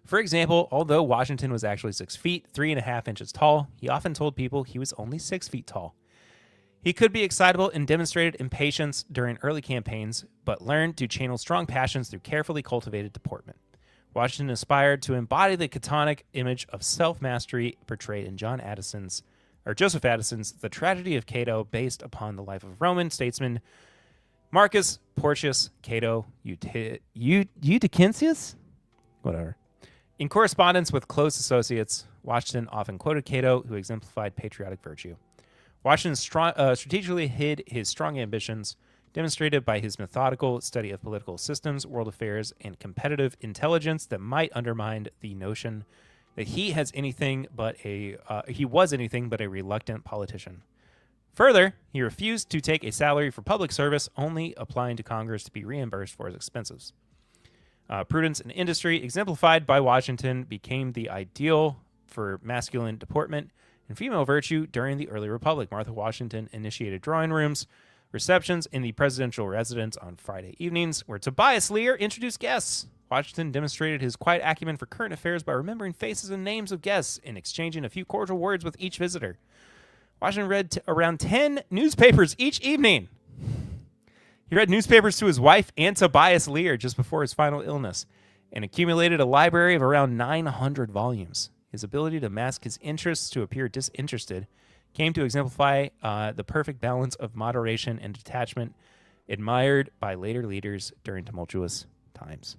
For example, although Washington was actually 6 feet, 3.5 inches tall, he often told people he was only 6 feet tall. He could be excitable and demonstrated impatience during early campaigns, but learned to channel strong passions through carefully cultivated deportment. Washington aspired to embody the Catonic image of self-mastery portrayed in Joseph Addison's The Tragedy of Cato, based upon the life of Roman statesman Marcus Porcius Cato Eutychius? Whatever. In correspondence with close associates, Washington often quoted Cato, who exemplified patriotic virtue. Washington strategically hid his strong ambitions, demonstrated by his methodical study of political systems, world affairs, and competitive intelligence that might undermine the notion that he was anything but a reluctant politician. Further, he refused to take a salary for public service, only applying to Congress to be reimbursed for his expenses. Prudence in industry, exemplified by Washington, became the ideal for masculine deportment and female virtue during the early republic. Martha Washington initiated drawing rooms, receptions in the presidential residence on Friday evenings, where Tobias Lear introduced guests. Washington demonstrated his quiet acumen for current affairs by remembering faces and names of guests and exchanging a few cordial words with each visitor. Washington read around 10 newspapers each evening. He read newspapers to his wife and Tobias Lear just before his final illness and accumulated a library of around 900 volumes. His ability to mask his interests to appear disinterested came to exemplify the perfect balance of moderation and detachment admired by later leaders during tumultuous times.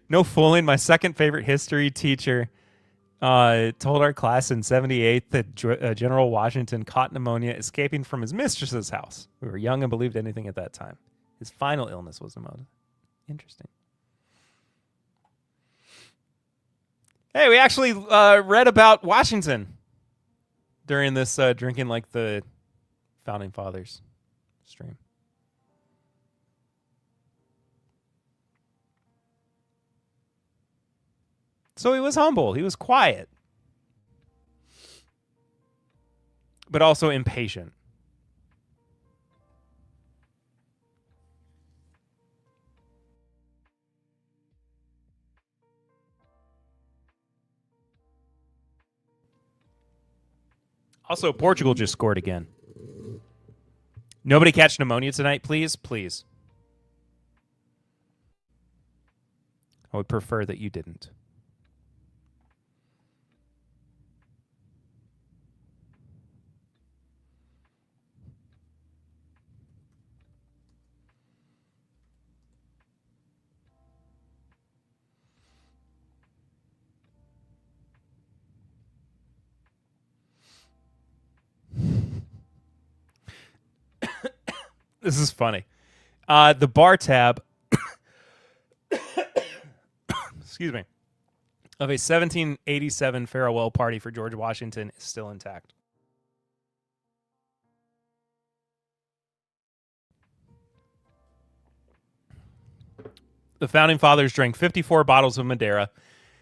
No fooling. My second favorite history teacher told our class in 78 that General Washington caught pneumonia escaping from his mistress's house. We were young and believed anything at that time. His final illness was pneumonia. Interesting. Hey, we actually read about Washington during this Drinking Like the Founding Fathers stream. So he was humble. He was quiet. But also impatient. Also, Portugal just scored again. Nobody catch pneumonia tonight, please? Please. I would prefer that you didn't. This is funny. The bar tab, excuse me, of a 1787 farewell party for George Washington is still intact. The Founding Fathers drank 54 bottles of Madeira,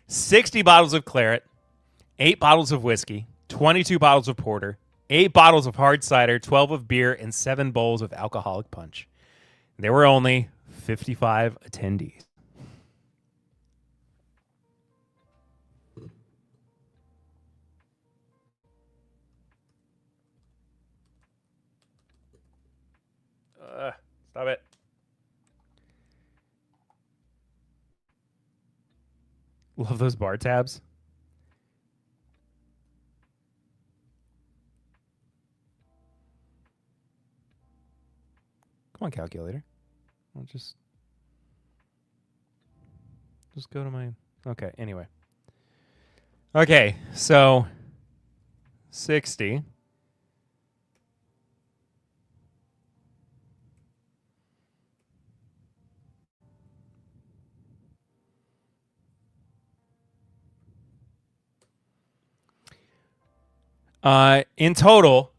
60 bottles of claret, 8 bottles of whiskey, 22 bottles of porter, 8 bottles of hard cider, 12 of beer, and 7 bowls of alcoholic punch. There were only 55 attendees. Stop it. Love those bar tabs. Come on, calculator. I'll just go to my... Okay, anyway. Okay, so 60. In total,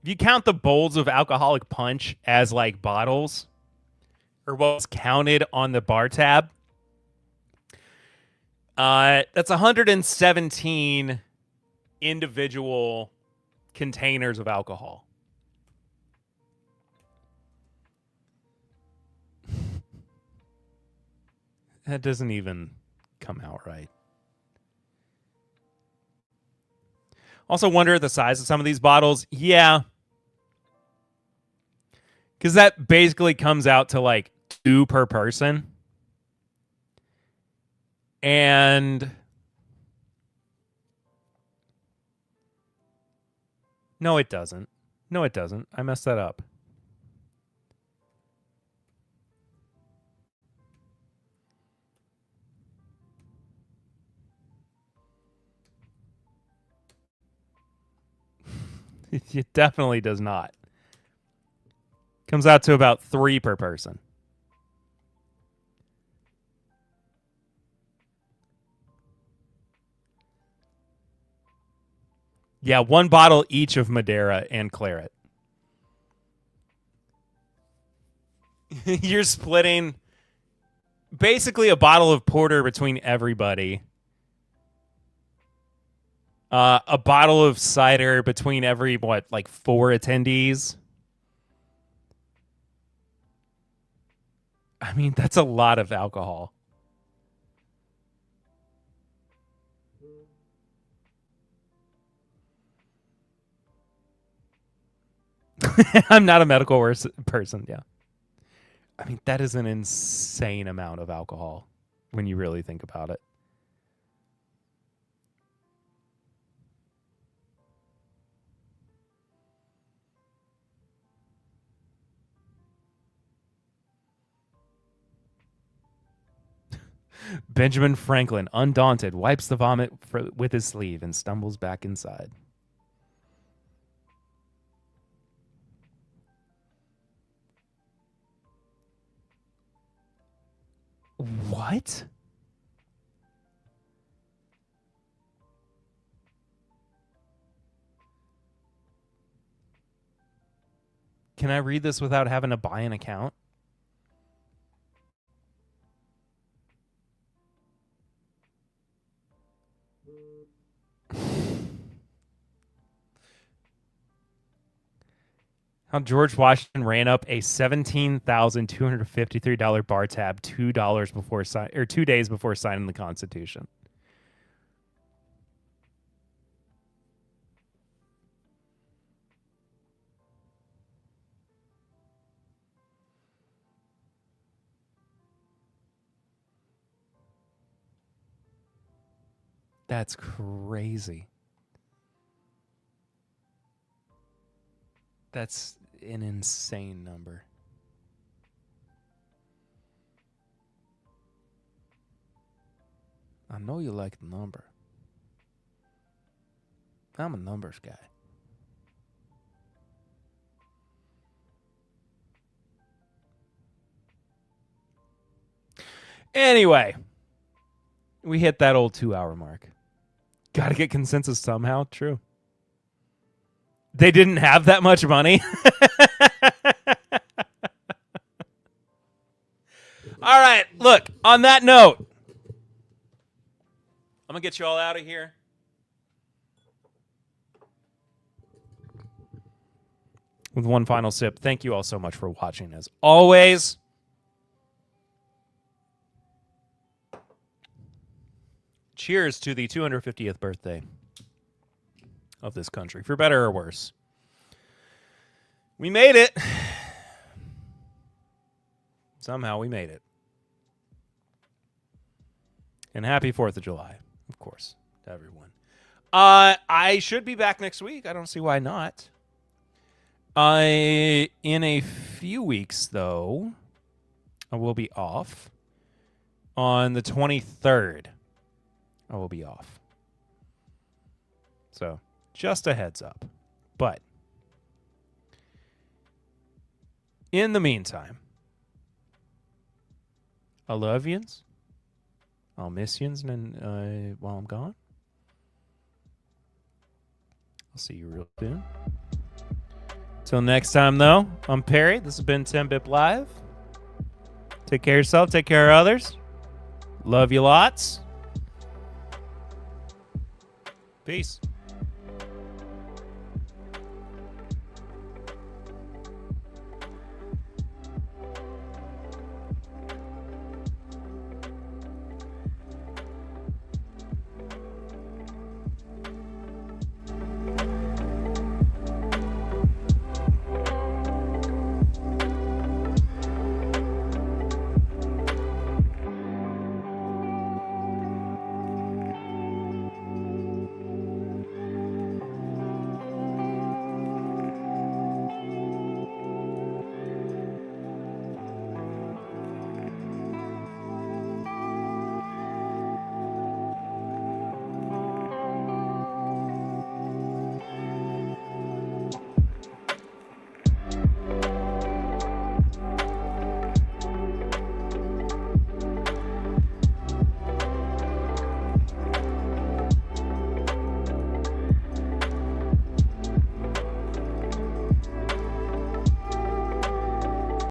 if you count the bowls of alcoholic punch as like bottles, or what's counted on the bar tab, that's 117 individual containers of alcohol. That doesn't even come out right. Also wonder the size of some of these bottles. Yeah. Because that basically comes out to like 2 per person. And no, it doesn't. No, it doesn't. I messed that up. It definitely does not. Comes out to about 3 per person. Yeah, 1 bottle each of Madeira and Claret. You're splitting basically a bottle of porter between everybody. A bottle of cider between every, like 4 attendees? I mean, that's a lot of alcohol. I'm not a medical person, yeah. I mean, that is an insane amount of alcohol when you really think about it. Benjamin Franklin, undaunted, wipes the vomit with his sleeve and stumbles back inside. What? Can I read this without having to buy an account? How George Washington ran up a $17,253 bar tab $2 before 2 days before signing the Constitution. That's crazy. That's an insane number. I know you like the number. I'm a numbers guy. Anyway, we hit that old 2-hour mark. Got to get consensus somehow. True. They didn't have that much money. All right. Look, on that note, I'm going to get you all out of here. With one final sip. Thank you all so much for watching, as always. Cheers to the 250th birthday of this country, for better or worse. We made it. Somehow we made it. And happy 4th of July, of course, to everyone. I should be back next week. I don't see why not. In a few weeks, though, I will be off. On the 23rd, I will be off. So, just a heads up. But, in the meantime, I love yous. I'll miss yous while I'm gone. See you real soon. Till next time, though, I'm Perry. This has been 10-Bip Live. Take care of yourself. Take care of others. Love you lots. Peace.